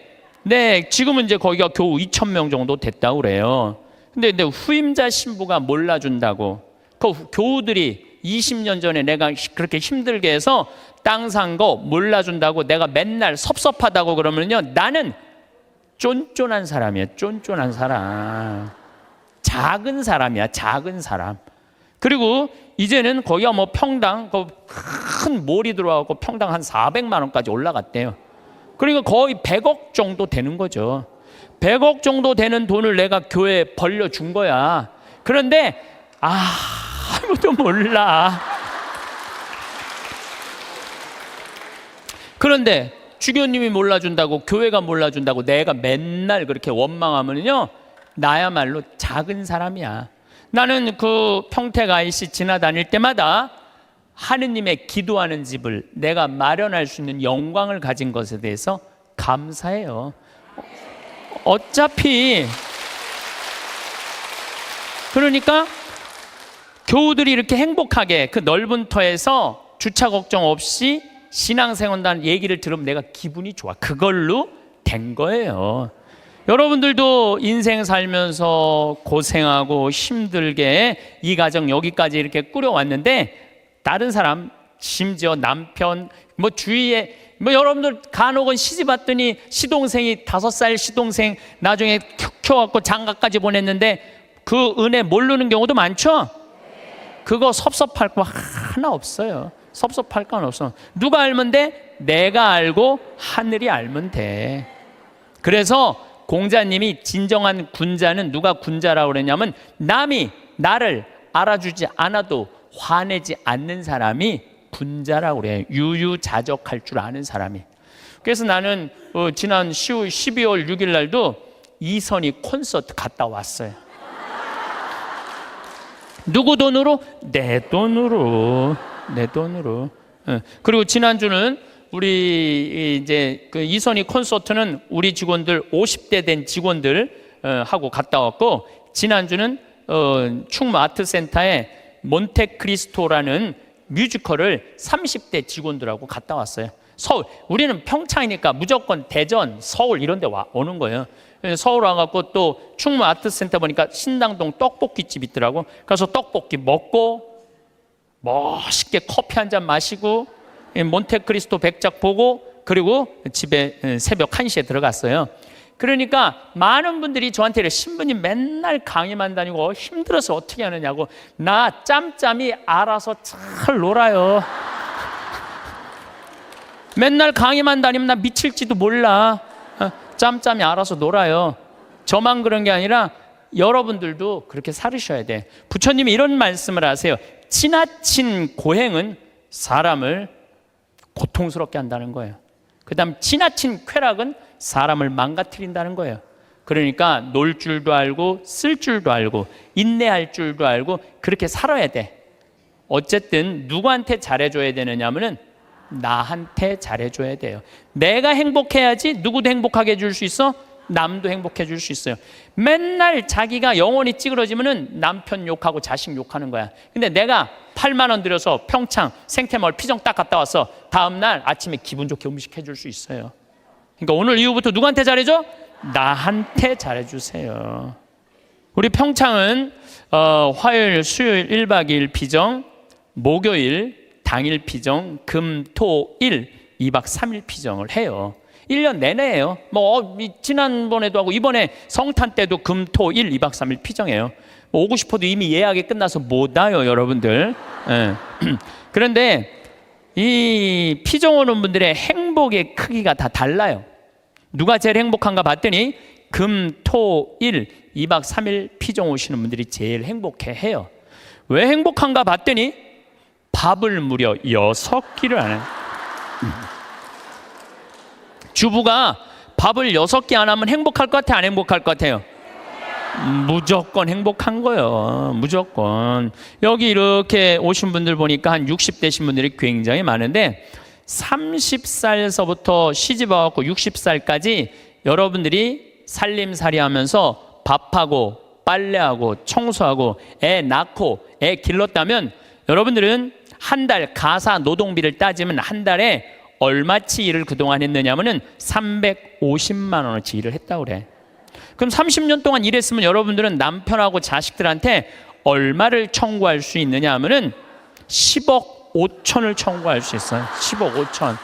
지금은 이제 거기가 겨우 2,000명 정도 됐다고 그래요. 근데 후임자 신부가 몰라준다고, 그 교우들이 20년 전에 내가 그렇게 힘들게 해서 땅 산 거 몰라준다고 내가 맨날 섭섭하다고 그러면요, 나는 쫀쫀한 사람이야. 쫀쫀한 사람, 작은 사람이야. 작은 사람. 그리고 이제는 거기가 평당 큰 몰이 들어와서 평당 한 400만 원까지 올라갔대요. 그러니까 거의 100억 정도 되는 거죠. 100억 정도 되는 돈을 내가 교회에 벌려준 거야. 그런데 아무도 몰라. 그런데 주교님이 몰라준다고, 교회가 몰라준다고 내가 맨날 그렇게 원망하면요, 나야말로 작은 사람이야. 나는 그 평택 IC 지나다닐 때마다 하느님의 기도하는 집을 내가 마련할 수 있는 영광을 가진 것에 대해서 감사해요. 어차피 그러니까 교우들이 이렇게 행복하게 그 넓은 터에서 주차 걱정 없이 신앙생활한다는 얘기를 들으면 내가 기분이 좋아. 그걸로 된 거예요. 여러분들도 인생 살면서 고생하고 힘들게 이 가정 여기까지 이렇게 꾸려왔는데, 다른 사람, 심지어 남편, 뭐 주위에 뭐 여러분들 간혹은 시집 왔더니 시동생이 5살 시동생 나중에 키워갖고 장가까지 보냈는데 그 은혜 모르는 경우도 많죠? 그거 섭섭할 거 하나 없어요. 섭섭할 건 없어. 누가 알면 돼? 내가 알고 하늘이 알면 돼. 그래서 공자님이 진정한 군자는, 누가 군자라고 그랬냐면 남이 나를 알아주지 않아도 화내지 않는 사람이 군자라고 그래요. 유유자적할 줄 아는 사람이. 그래서 나는 지난 12월 6일 날도 이선희 콘서트 갔다 왔어요. 누구 돈으로? 내 돈으로. 내 돈으로. 그리고 지난주는 우리 이제 그 이선희 콘서트는 우리 직원들 50대 된 직원들 하고 갔다 왔고, 지난주는 충무 아트센터에 몬테크리스토라는 뮤지컬을 30대 직원들하고 갔다 왔어요. 서울, 우리는 평창이니까 무조건 대전, 서울 이런 데 오는 거예요. 서울 와갖고 또 충무 아트센터 보니까 신당동 떡볶이집 있더라고. 그래서 떡볶이 먹고 멋있게 커피 한 잔 마시고 몬테크리스토 백작 보고, 그리고 집에 새벽 1시에 들어갔어요. 그러니까 많은 분들이 저한테 신부님 맨날 강의만 다니고 힘들어서 어떻게 하느냐고. 나 짬짬이 알아서 잘 놀아요. 맨날 강의만 다니면 나 미칠지도 몰라. 짬짬이 알아서 놀아요. 저만 그런 게 아니라 여러분들도 그렇게 살으셔야 돼. 부처님이 이런 말씀을 하세요. 지나친 고행은 사람을 고통스럽게 한다는 거예요. 그 다음 지나친 쾌락은 사람을 망가뜨린다는 거예요. 그러니까 놀 줄도 알고 쓸 줄도 알고 인내할 줄도 알고 그렇게 살아야 돼. 어쨌든 누구한테 잘해줘야 되느냐 하면은 나한테 잘해줘야 돼요. 내가 행복해야지 누구도 행복하게 해줄 수 있어? 남도 행복해 줄 수 있어요. 맨날 자기가 영혼이 찌그러지면은 남편 욕하고 자식 욕하는 거야. 근데 내가 8만 원 들여서 평창 생태마을 피정 딱 갔다 와서 다음날 아침에 기분 좋게 음식 해줄 수 있어요. 그러니까 오늘 이후부터 누구한테 잘해줘? 나한테 잘해주세요. 우리 평창은 화요일 수요일 1박 2일 피정, 목요일 당일 피정, 금, 토, 일 2박 3일 피정을 해요. 1년 내내 해요. 지난번에도 하고 이번에 성탄 때도 금, 토, 일 2박 3일 피정해요. 오고 싶어도 이미 예약이 끝나서 못 와요, 여러분들. 네. 그런데 이 피정 오는 분들의 행복의 크기가 다 달라요. 누가 제일 행복한가 봤더니 금, 토, 일 2박 3일 피정 오시는 분들이 제일 행복해 해요. 왜 행복한가 봤더니 밥을 무려 6끼를 안 해요. 주부가 밥을 6끼 안 하면 행복할 것 같아, 안 행복할 것 같아요? 무조건 행복한 거예요. 무조건. 여기 이렇게 오신 분들 보니까 한 60대신 분들이 굉장히 많은데 30살서부터 시집 와갖고 60살까지 여러분들이 살림살이 하면서 밥하고 빨래하고 청소하고 애 낳고 애 길렀다면 여러분들은 한 달 가사 노동비를 따지면 한 달에 얼마치 일을 그동안 했느냐면은 350만 원어치 일을 했다고 그래. 그럼 30년 동안 일했으면 여러분들은 남편하고 자식들한테 얼마를 청구할 수 있느냐 하면은 10억 5천을 청구할 수 있어요. 10억 5천.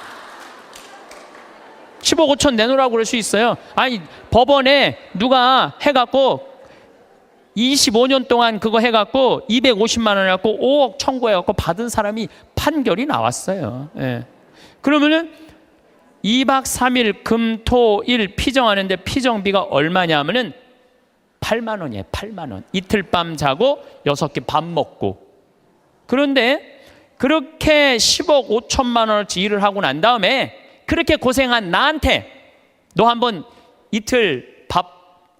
10억 5천 내놓으라고 그럴 수 있어요. 아니, 법원에 누가 해갖고 25년 동안 그거 해갖고 250만 원 해갖고 5억 청구해갖고 받은 사람이 판결이 나왔어요. 예. 그러면은 2박 3일 금, 토, 일 피정하는데 피정비가 얼마냐 하면은 8만 원이에요. 8만 원. 이틀 밤 자고 6끼 밥 먹고. 그런데 그렇게 10억 5천만 원어치 일을 하고 난 다음에 그렇게 고생한 나한테 너 한번 이틀 밥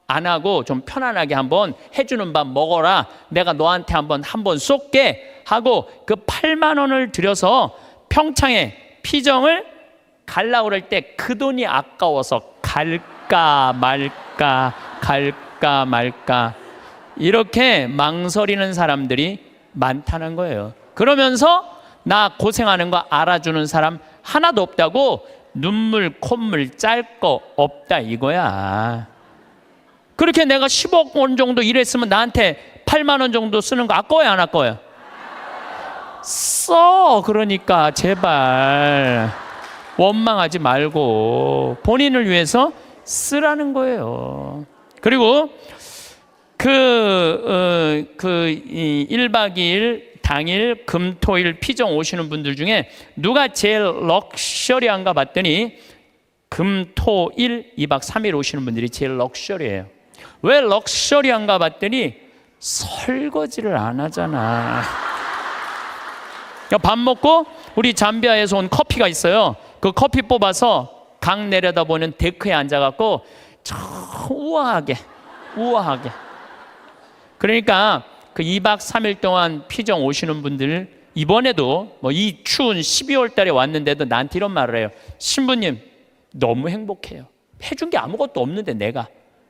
안 하고 좀 편안하게 한번 해주는 밥 먹어라. 내가 너한테 한번 쏠게 하고 그 8만 원을 들여서 평창에 피정을 갈라 그럴 때 그 돈이 아까워서 갈까 말까 이렇게 망설이는 사람들이 많다는 거예요. 그러면서 나 고생하는 거 알아주는 사람 하나도 없다고 눈물 콧물 짤 거 없다 이거야. 그렇게 내가 10억 원 정도 일했으면 나한테 8만 원 정도 쓰는 거 아까워요 안 아까워요? 써. 그러니까 제발 원망하지 말고 본인을 위해서 쓰라는 거예요. 그리고 그 1박 2일 당일 금토일 피정 오시는 분들 중에 누가 제일 럭셔리한가 봤더니 금토일 2박 3일 오시는 분들이 제일 럭셔리해요. 왜 럭셔리한가 봤더니 설거지를 안 하잖아. 밥 먹고 우리 잠비아에서 온 커피가 있어요. 그 커피 뽑아서 강 내려다보는 데크에 앉아갖고 우아하게 그러니까 그 2박 3일 동안 피정 오시는 분들 이번에도 뭐 이 추운 12월 달에 왔는데도 나한테 이런 말을 해요. 신부님 너무 행복해요. 해준 게 아무것도 없는데 내가.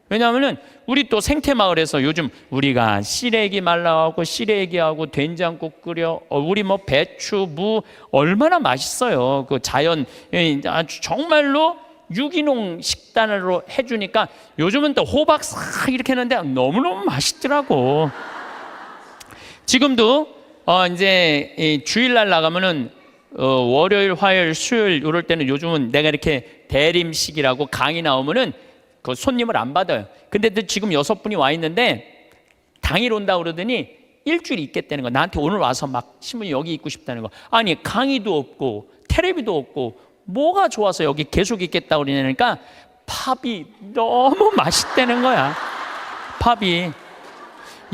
왜냐하면은 우리 또 생태마을에서 요즘 우리가 시래기 말라하고 시래기하고 된장국 끓여 우리 뭐 배추 무 얼마나 맛있어요. 그 자연 아주 정말로 유기농 식단으로 해주니까 요즘은 또 호박 싹 이렇게 했는데 너무너무 맛있더라고. 지금도 이제 주일날 나가면은 월요일, 화요일, 수요일 이럴 때는 요즘은 내가 이렇게 대림식이라고 강의 나오면은 그 손님을 안 받아요. 근데 지금 6분이 와 있는데 당일 온다 그러더니 일주일 있겠다는 거. 나한테 오늘 와서 막 신부님 여기 있고 싶다는 거. 아니 강의도 없고 텔레비도 없고 뭐가 좋아서 여기 계속 있겠다 그러냐니까 팝이 너무 맛있다는 거야. 팝이.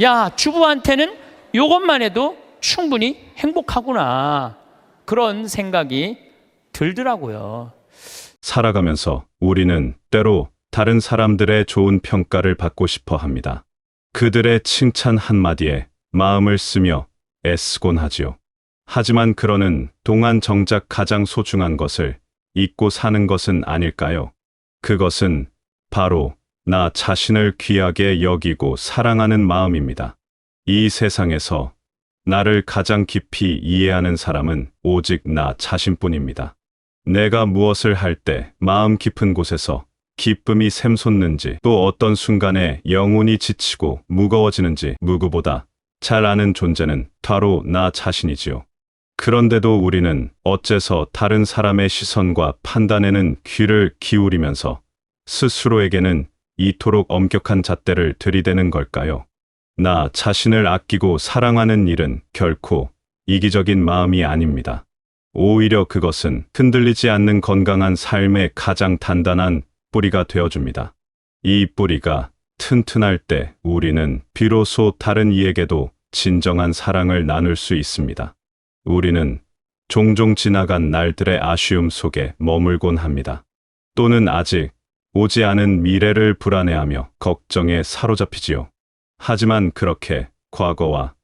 야 주부한테는 이것만 해도 충분히 행복하구나. 그런 생각이 들더라고요. 살아가면서 우리는 때로 다른 사람들의 좋은 평가를 받고 싶어 합니다. 그들의 칭찬 한마디에 마음을 쓰며 애쓰곤 하지요. 하지만 그러는 동안 정작 가장 소중한 것을 잊고 사는 것은 아닐까요? 그것은 바로 나 자신을 귀하게 여기고 사랑하는 마음입니다. 이 세상에서 나를 가장 깊이 이해하는 사람은 오직 나 자신뿐입니다. 내가 무엇을 할 때 마음 깊은 곳에서 기쁨이 샘솟는지 또 어떤 순간에 영혼이 지치고 무거워지는지 누구보다 잘 아는 존재는 바로 나 자신이지요. 그런데도 우리는 어째서 다른 사람의 시선과 판단에는 귀를 기울이면서 스스로에게는 이토록 엄격한 잣대를 들이대는 걸까요? 나 자신을 아끼고 사랑하는 일은 결코 이기적인 마음이 아닙니다. 오히려 그것은 흔들리지 않는 건강한 삶의 가장 단단한 뿌리가 되어줍니다. 이 뿌리가 튼튼할 때 우리는 비로소 다른 이에게도 진정한 사랑을 나눌 수 있습니다. 우리는 종종 지나간 날들의 아쉬움 속에 머물곤 합니다. 또는 아직 오지 않은 미래를 불안해하며 걱정에 사로잡히지요. 하지만 그렇게 과거와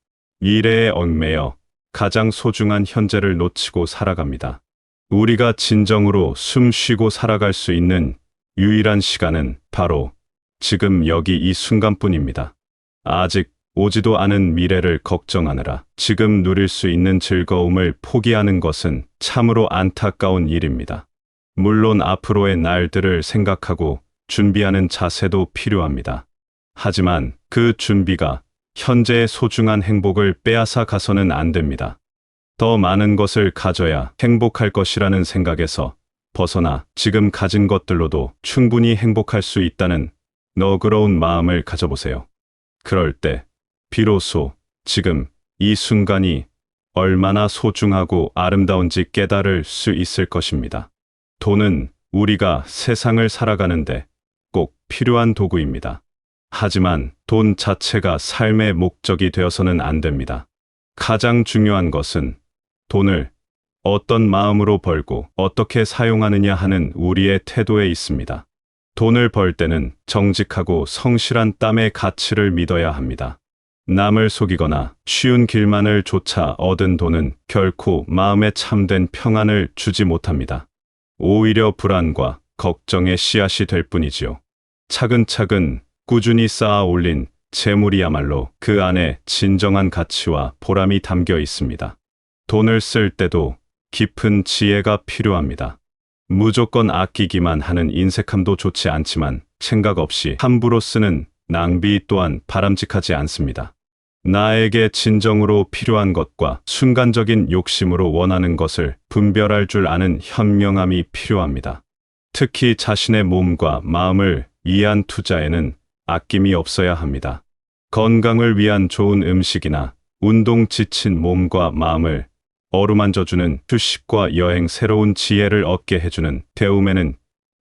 미래에 얽매여 가장 소중한 현재를 놓치고 살아갑니다. 우리가 진정으로 숨 쉬고 살아갈 수 있는 유일한 시간은 바로 지금 여기 이 순간뿐입니다. 아직 오지도 않은 미래를 걱정하느라 지금 누릴 수 있는 즐거움을 포기하는 것은 참으로 안타까운 일입니다. 물론 앞으로의 날들을 생각하고 준비하는 자세도 필요합니다. 하지만 그 준비가 현재의 소중한 행복을 빼앗아 가서는 안 됩니다. 더 많은 것을 가져야 행복할 것이라는 생각에서 벗어나 지금 가진 것들로도 충분히 행복할 수 있다는 너그러운 마음을 가져보세요. 그럴 때 비로소 지금 이 순간이 얼마나 소중하고 아름다운지 깨달을 수 있을 것입니다. 돈은 우리가 세상을 살아가는데 꼭 필요한 도구입니다. 하지만 돈 자체가 삶의 목적이 되어서는 안 됩니다. 가장 중요한 것은 돈을 어떤 마음으로 벌고 어떻게 사용하느냐 하는 우리의 태도에 있습니다. 돈을 벌 때는 정직하고 성실한 땀의 가치를 믿어야 합니다. 남을 속이거나 쉬운 길만을 쫓아 얻은 돈은 결코 마음에 참된 평안을 주지 못합니다. 오히려 불안과 걱정의 씨앗이 될 뿐이지요. 차근차근 꾸준히 쌓아 올린 재물이야말로 그 안에 진정한 가치와 보람이 담겨 있습니다. 돈을 쓸 때도 깊은 지혜가 필요합니다. 무조건 아끼기만 하는 인색함도 좋지 않지만 생각 없이 함부로 쓰는 낭비 또한 바람직하지 않습니다. 나에게 진정으로 필요한 것과 순간적인 욕심으로 원하는 것을 분별할 줄 아는 현명함이 필요합니다. 특히 자신의 몸과 마음을 위한 투자에는 아낌이 없어야 합니다. 건강을 위한 좋은 음식이나 운동 지친 몸과 마음을 어루만져주는 휴식과 여행, 새로운 지혜를 얻게 해주는 배움에는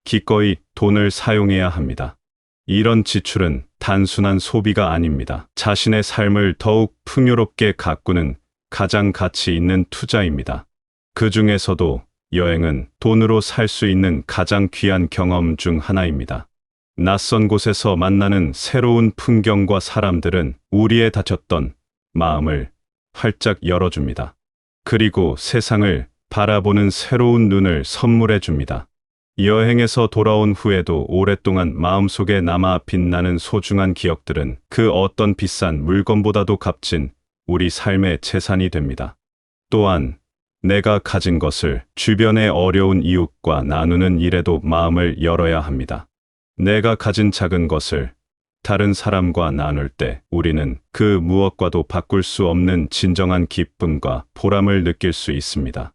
기꺼이 돈을 사용해야 합니다. 이런 지출은 단순한 소비가 아닙니다. 자신의 삶을 더욱 풍요롭게 가꾸는 가장 가치 있는 투자입니다. 그 중에서도 여행은 돈으로 살 수 있는 가장 귀한 경험 중 하나입니다. 낯선 곳에서 만나는 새로운 풍경과 사람들은 우리의 닫혔던 마음을 활짝 열어줍니다. 그리고 세상을 바라보는 새로운 눈을 선물해 줍니다. 여행에서 돌아온 후에도 오랫동안 마음속에 남아 빛나는 소중한 기억들은 그 어떤 비싼 물건보다도 값진 우리 삶의 재산이 됩니다. 또한 내가 가진 것을 주변의 어려운 이웃과 나누는 일에도 마음을 열어야 합니다. 내가 가진 작은 것을 다른 사람과 나눌 때 우리는 그 무엇과도 바꿀 수 없는 진정한 기쁨과 보람을 느낄 수 있습니다.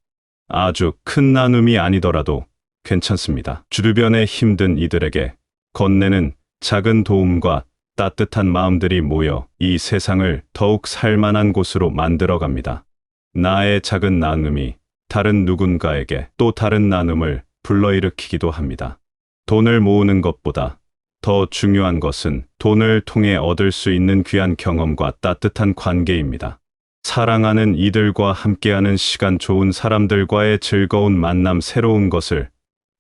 아주 큰 나눔이 아니더라도 괜찮습니다. 주변에 힘든 이들에게 건네는 작은 도움과 따뜻한 마음들이 모여 이 세상을 더욱 살만한 곳으로 만들어갑니다. 나의 작은 나눔이 다른 누군가에게 또 다른 나눔을 불러일으키기도 합니다. 돈을 모으는 것보다 더 중요한 것은 돈을 통해 얻을 수 있는 귀한 경험과 따뜻한 관계입니다. 사랑하는 이들과 함께하는 시간, 좋은 사람들과의 즐거운 만남, 새로운 것을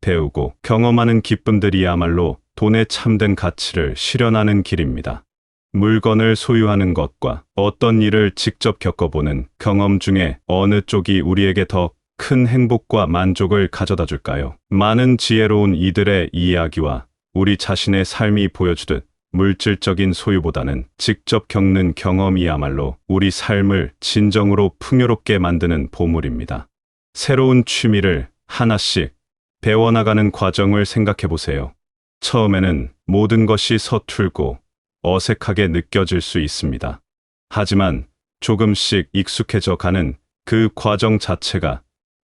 배우고 경험하는 기쁨들이야말로 돈의 참된 가치를 실현하는 길입니다. 물건을 소유하는 것과 어떤 일을 직접 겪어보는 경험 중에 어느 쪽이 우리에게 더 큰 행복과 만족을 가져다 줄까요? 많은 지혜로운 이들의 이야기와 우리 자신의 삶이 보여주듯 물질적인 소유보다는 직접 겪는 경험이야말로 우리 삶을 진정으로 풍요롭게 만드는 보물입니다. 새로운 취미를 하나씩 배워나가는 과정을 생각해 보세요. 처음에는 모든 것이 서툴고 어색하게 느껴질 수 있습니다. 하지만 조금씩 익숙해져 가는 그 과정 자체가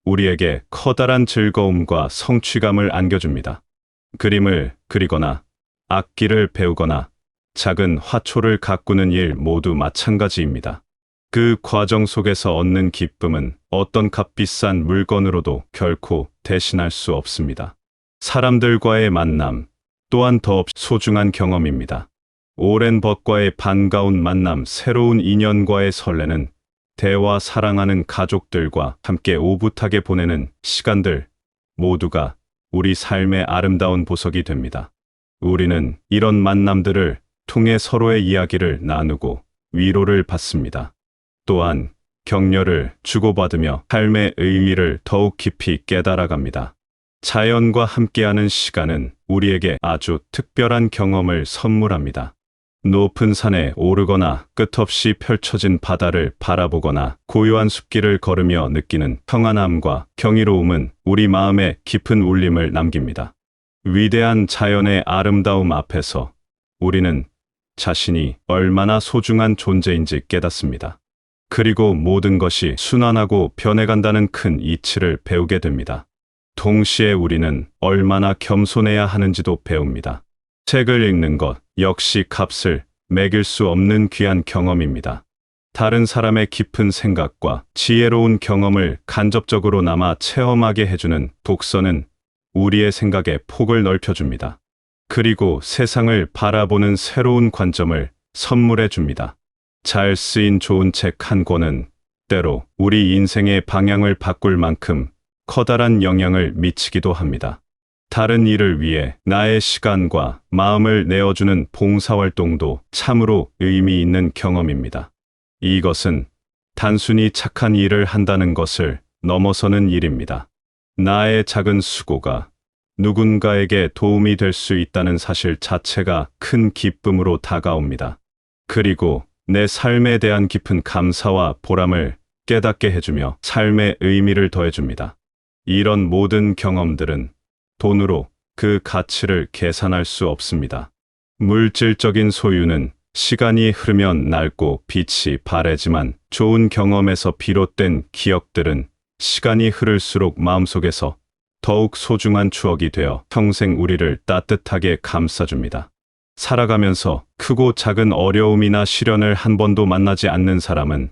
우리에게 커다란 즐거움과 성취감을 안겨줍니다. 그림을 그리거나 악기를 배우거나 작은 화초를 가꾸는 일 모두 마찬가지입니다. 그 과정 속에서 얻는 기쁨은 어떤 값비싼 물건으로도 결코 대신할 수 없습니다. 사람들과의 만남 또한 더 소중한 경험입니다. 오랜 벗과의 반가운 만남, 새로운 인연과의 설레는 대화, 사랑하는 가족들과 함께 오붓하게 보내는 시간들 모두가 우리 삶의 아름다운 보석이 됩니다. 우리는 이런 만남들을 통해 서로의 이야기를 나누고 위로를 받습니다. 또한 격려를 주고받으며 삶의 의미를 더욱 깊이 깨달아갑니다. 자연과 함께하는 시간은 우리에게 아주 특별한 경험을 선물합니다. 높은 산에 오르거나 끝없이 펼쳐진 바다를 바라보거나 고요한 숲길을 걸으며 느끼는 평안함과 경이로움은 우리 마음에 깊은 울림을 남깁니다. 위대한 자연의 아름다움 앞에서 우리는 자신이 얼마나 소중한 존재인지 깨닫습니다. 그리고 모든 것이 순환하고 변해간다는 큰 이치를 배우게 됩니다. 동시에 우리는 얼마나 겸손해야 하는지도 배웁니다. 책을 읽는 것 역시 값을 매길 수 없는 귀한 경험입니다. 다른 사람의 깊은 생각과 지혜로운 경험을 간접적으로나마 체험하게 해주는 독서는 우리의 생각의 폭을 넓혀줍니다. 그리고 세상을 바라보는 새로운 관점을 선물해 줍니다. 잘 쓰인 좋은 책 한 권은 때로 우리 인생의 방향을 바꿀 만큼 커다란 영향을 미치기도 합니다. 다른 일을 위해 나의 시간과 마음을 내어주는 봉사활동도 참으로 의미 있는 경험입니다. 이것은 단순히 착한 일을 한다는 것을 넘어서는 일입니다. 나의 작은 수고가 누군가에게 도움이 될 수 있다는 사실 자체가 큰 기쁨으로 다가옵니다. 그리고 내 삶에 대한 깊은 감사와 보람을 깨닫게 해주며 삶의 의미를 더해줍니다. 이런 모든 경험들은 돈으로 그 가치를 계산할 수 없습니다. 물질적인 소유는 시간이 흐르면 낡고 빛이 바래지만 좋은 경험에서 비롯된 기억들은 시간이 흐를수록 마음속에서 더욱 소중한 추억이 되어 평생 우리를 따뜻하게 감싸줍니다. 살아가면서 크고 작은 어려움이나 시련을 한 번도 만나지 않는 사람은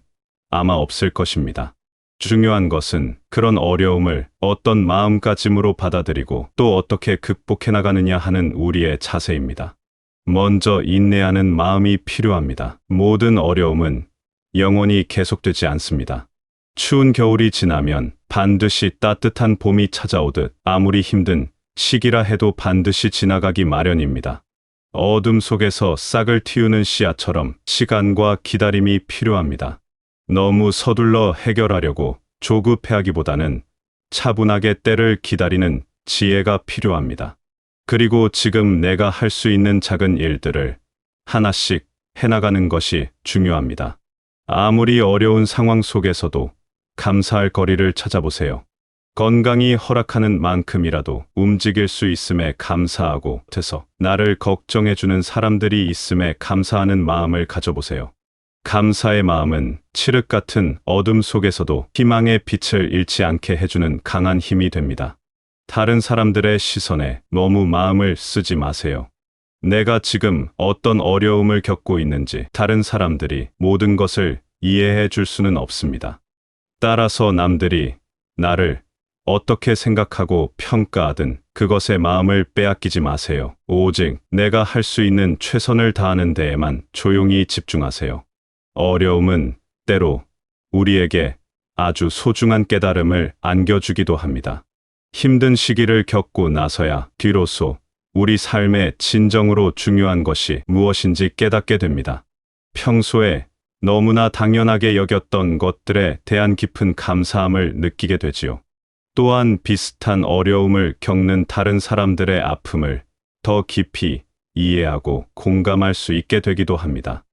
아마 없을 것입니다. 중요한 것은 그런 어려움을 어떤 마음가짐으로 받아들이고 또 어떻게 극복해 나가느냐 하는 우리의 자세입니다. 먼저 인내하는 마음이 필요합니다. 모든 어려움은 영원히 계속되지 않습니다. 추운 겨울이 지나면 반드시 따뜻한 봄이 찾아오듯 아무리 힘든 시기라 해도 반드시 지나가기 마련입니다. 어둠 속에서 싹을 틔우는 씨앗처럼 시간과 기다림이 필요합니다. 너무 서둘러 해결하려고 조급해하기보다는 차분하게 때를 기다리는 지혜가 필요합니다. 그리고 지금 내가 할 수 있는 작은 일들을 하나씩 해나가는 것이 중요합니다. 아무리 어려운 상황 속에서도 감사할 거리를 찾아보세요. 건강이 허락하는 만큼이라도 움직일 수 있음에 감사하고 돼서 나를 걱정해주는 사람들이 있음에 감사하는 마음을 가져보세요. 감사의 마음은 칠흑 같은 어둠 속에서도 희망의 빛을 잃지 않게 해주는 강한 힘이 됩니다. 다른 사람들의 시선에 너무 마음을 쓰지 마세요. 내가 지금 어떤 어려움을 겪고 있는지 다른 사람들이 모든 것을 이해해 줄 수는 없습니다. 따라서 남들이 나를 어떻게 생각하고 평가하든 그것에 마음을 빼앗기지 마세요. 오직 내가 할 수 있는 최선을 다하는 데에만 조용히 집중하세요. 어려움은 때로 우리에게 아주 소중한 깨달음을 안겨주기도 합니다. 힘든 시기를 겪고 나서야 비로소 우리 삶에 진정으로 중요한 것이 무엇인지 깨닫게 됩니다. 평소에 너무나 당연하게 여겼던 것들에 대한 깊은 감사함을 느끼게 되지요. 또한 비슷한 어려움을 겪는 다른 사람들의 아픔을 더 깊이 이해하고 공감할 수 있게 되기도 합니다.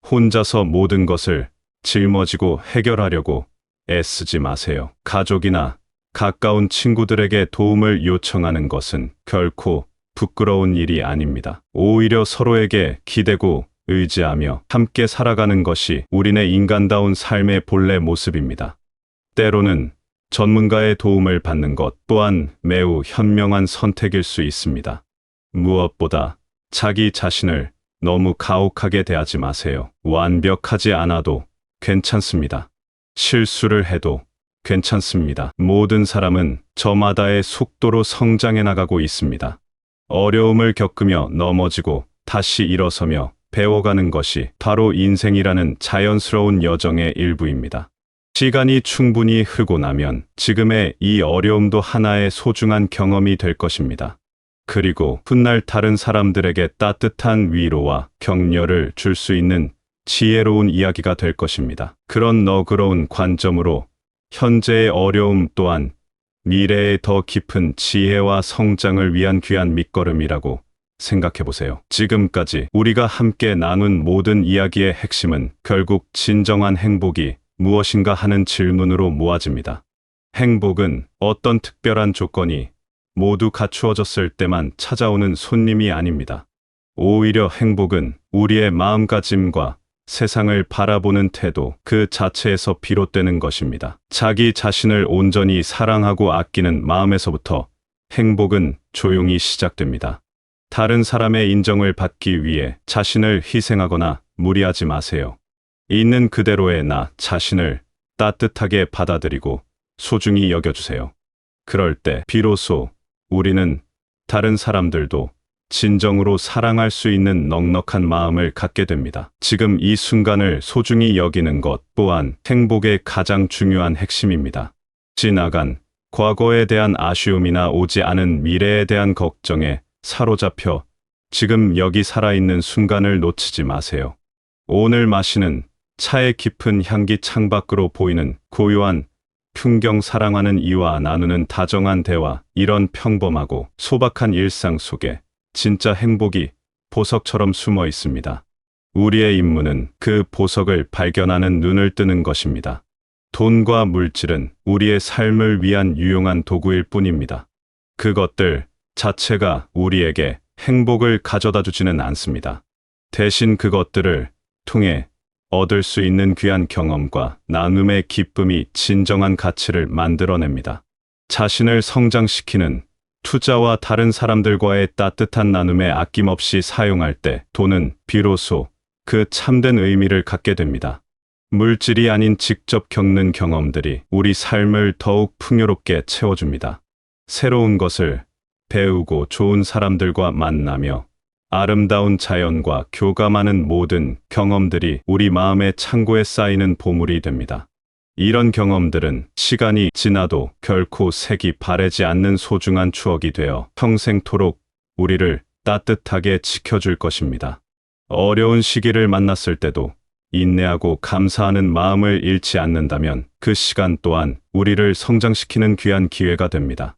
혼자서 모든 것을 짊어지고 해결하려고 애쓰지 마세요. 가족이나 가까운 친구들에게 도움을 요청하는 것은 결코 부끄러운 일이 아닙니다. 오히려 서로에게 기대고 의지하며 함께 살아가는 것이 우리네 인간다운 삶의 본래 모습입니다. 때로는 전문가의 도움을 받는 것 또한 매우 현명한 선택일 수 있습니다. 무엇보다 자기 자신을 너무 가혹하게 대하지 마세요. 완벽하지 않아도 괜찮습니다. 실수를 해도 괜찮습니다. 모든 사람은 저마다의 속도로 성장해 나가고 있습니다. 어려움을 겪으며 넘어지고 다시 일어서며 배워가는 것이 바로 인생이라는 자연스러운 여정의 일부입니다. 시간이 충분히 흐르고 나면 지금의 이 어려움도 하나의 소중한 경험이 될 것입니다. 그리고 훗날 다른 사람들에게 따뜻한 위로와 격려를 줄 수 있는 지혜로운 이야기가 될 것입니다. 그런 너그러운 관점으로 현재의 어려움 또한 미래의 더 깊은 지혜와 성장을 위한 귀한 밑거름이라고 생각해 보세요. 지금까지 우리가 함께 나눈 모든 이야기의 핵심은 결국 진정한 행복이 무엇인가 하는 질문으로 모아집니다. 행복은 어떤 특별한 조건이 모두 갖추어졌을 때만 찾아오는 손님이 아닙니다. 오히려 행복은 우리의 마음가짐과 세상을 바라보는 태도 그 자체에서 비롯되는 것입니다. 자기 자신을 온전히 사랑하고 아끼는 마음에서부터 행복은 조용히 시작됩니다. 다른 사람의 인정을 받기 위해 자신을 희생하거나 무리하지 마세요. 있는 그대로의 나 자신을 따뜻하게 받아들이고 소중히 여겨주세요. 그럴 때 비로소 우리는 다른 사람들도 진정으로 사랑할 수 있는 넉넉한 마음을 갖게 됩니다. 지금 이 순간을 소중히 여기는 것 또한 행복의 가장 중요한 핵심입니다. 지나간 과거에 대한 아쉬움이나 오지 않은 미래에 대한 걱정에 사로잡혀 지금 여기 살아있는 순간을 놓치지 마세요. 오늘 마시는 차의 깊은 향기 창밖으로 보이는 고요한 풍경, 사랑하는 이와 나누는 다정한 대화, 이런 평범하고 소박한 일상 속에 진짜 행복이 보석처럼 숨어 있습니다. 우리의 임무는 그 보석을 발견하는 눈을 뜨는 것입니다. 돈과 물질은 우리의 삶을 위한 유용한 도구일 뿐입니다. 그것들 자체가 우리에게 행복을 가져다 주지는 않습니다. 대신 그것들을 통해 얻을 수 있는 귀한 경험과 나눔의 기쁨이 진정한 가치를 만들어냅니다. 자신을 성장시키는 투자와 다른 사람들과의 따뜻한 나눔에 아낌없이 사용할 때 돈은 비로소 그 참된 의미를 갖게 됩니다. 물질이 아닌 직접 겪는 경험들이 우리 삶을 더욱 풍요롭게 채워줍니다. 새로운 것을 배우고 좋은 사람들과 만나며 아름다운 자연과 교감하는 모든 경험들이 우리 마음의 창고에 쌓이는 보물이 됩니다. 이런 경험들은 시간이 지나도 결코 색이 바래지 않는 소중한 추억이 되어 평생토록 우리를 따뜻하게 지켜줄 것입니다. 어려운 시기를 만났을 때도 인내하고 감사하는 마음을 잃지 않는다면 그 시간 또한 우리를 성장시키는 귀한 기회가 됩니다.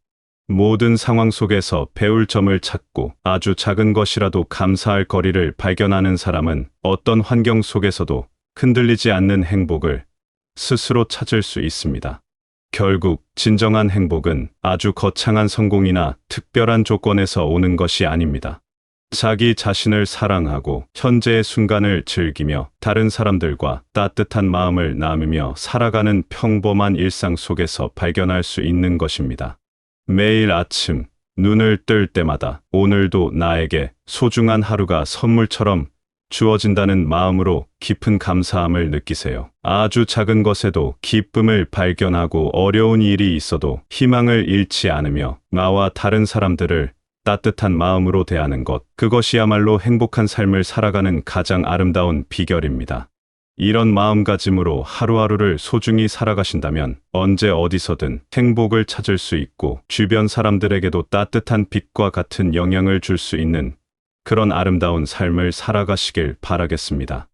모든 상황 속에서 배울 점을 찾고 아주 작은 것이라도 감사할 거리를 발견하는 사람은 어떤 환경 속에서도 흔들리지 않는 행복을 스스로 찾을 수 있습니다. 결국 진정한 행복은 아주 거창한 성공이나 특별한 조건에서 오는 것이 아닙니다. 자기 자신을 사랑하고 현재의 순간을 즐기며 다른 사람들과 따뜻한 마음을 나누며 살아가는 평범한 일상 속에서 발견할 수 있는 것입니다. 매일 아침 눈을 뜰 때마다 오늘도 나에게 소중한 하루가 선물처럼 주어진다는 마음으로 깊은 감사함을 느끼세요. 아주 작은 것에도 기쁨을 발견하고 어려운 일이 있어도 희망을 잃지 않으며 나와 다른 사람들을 따뜻한 마음으로 대하는 것, 그것이야말로 행복한 삶을 살아가는 가장 아름다운 비결입니다. 이런 마음가짐으로 하루하루를 소중히 살아가신다면 언제 어디서든 행복을 찾을 수 있고 주변 사람들에게도 따뜻한 빛과 같은 영향을 줄 수 있는 그런 아름다운 삶을 살아가시길 바라겠습니다.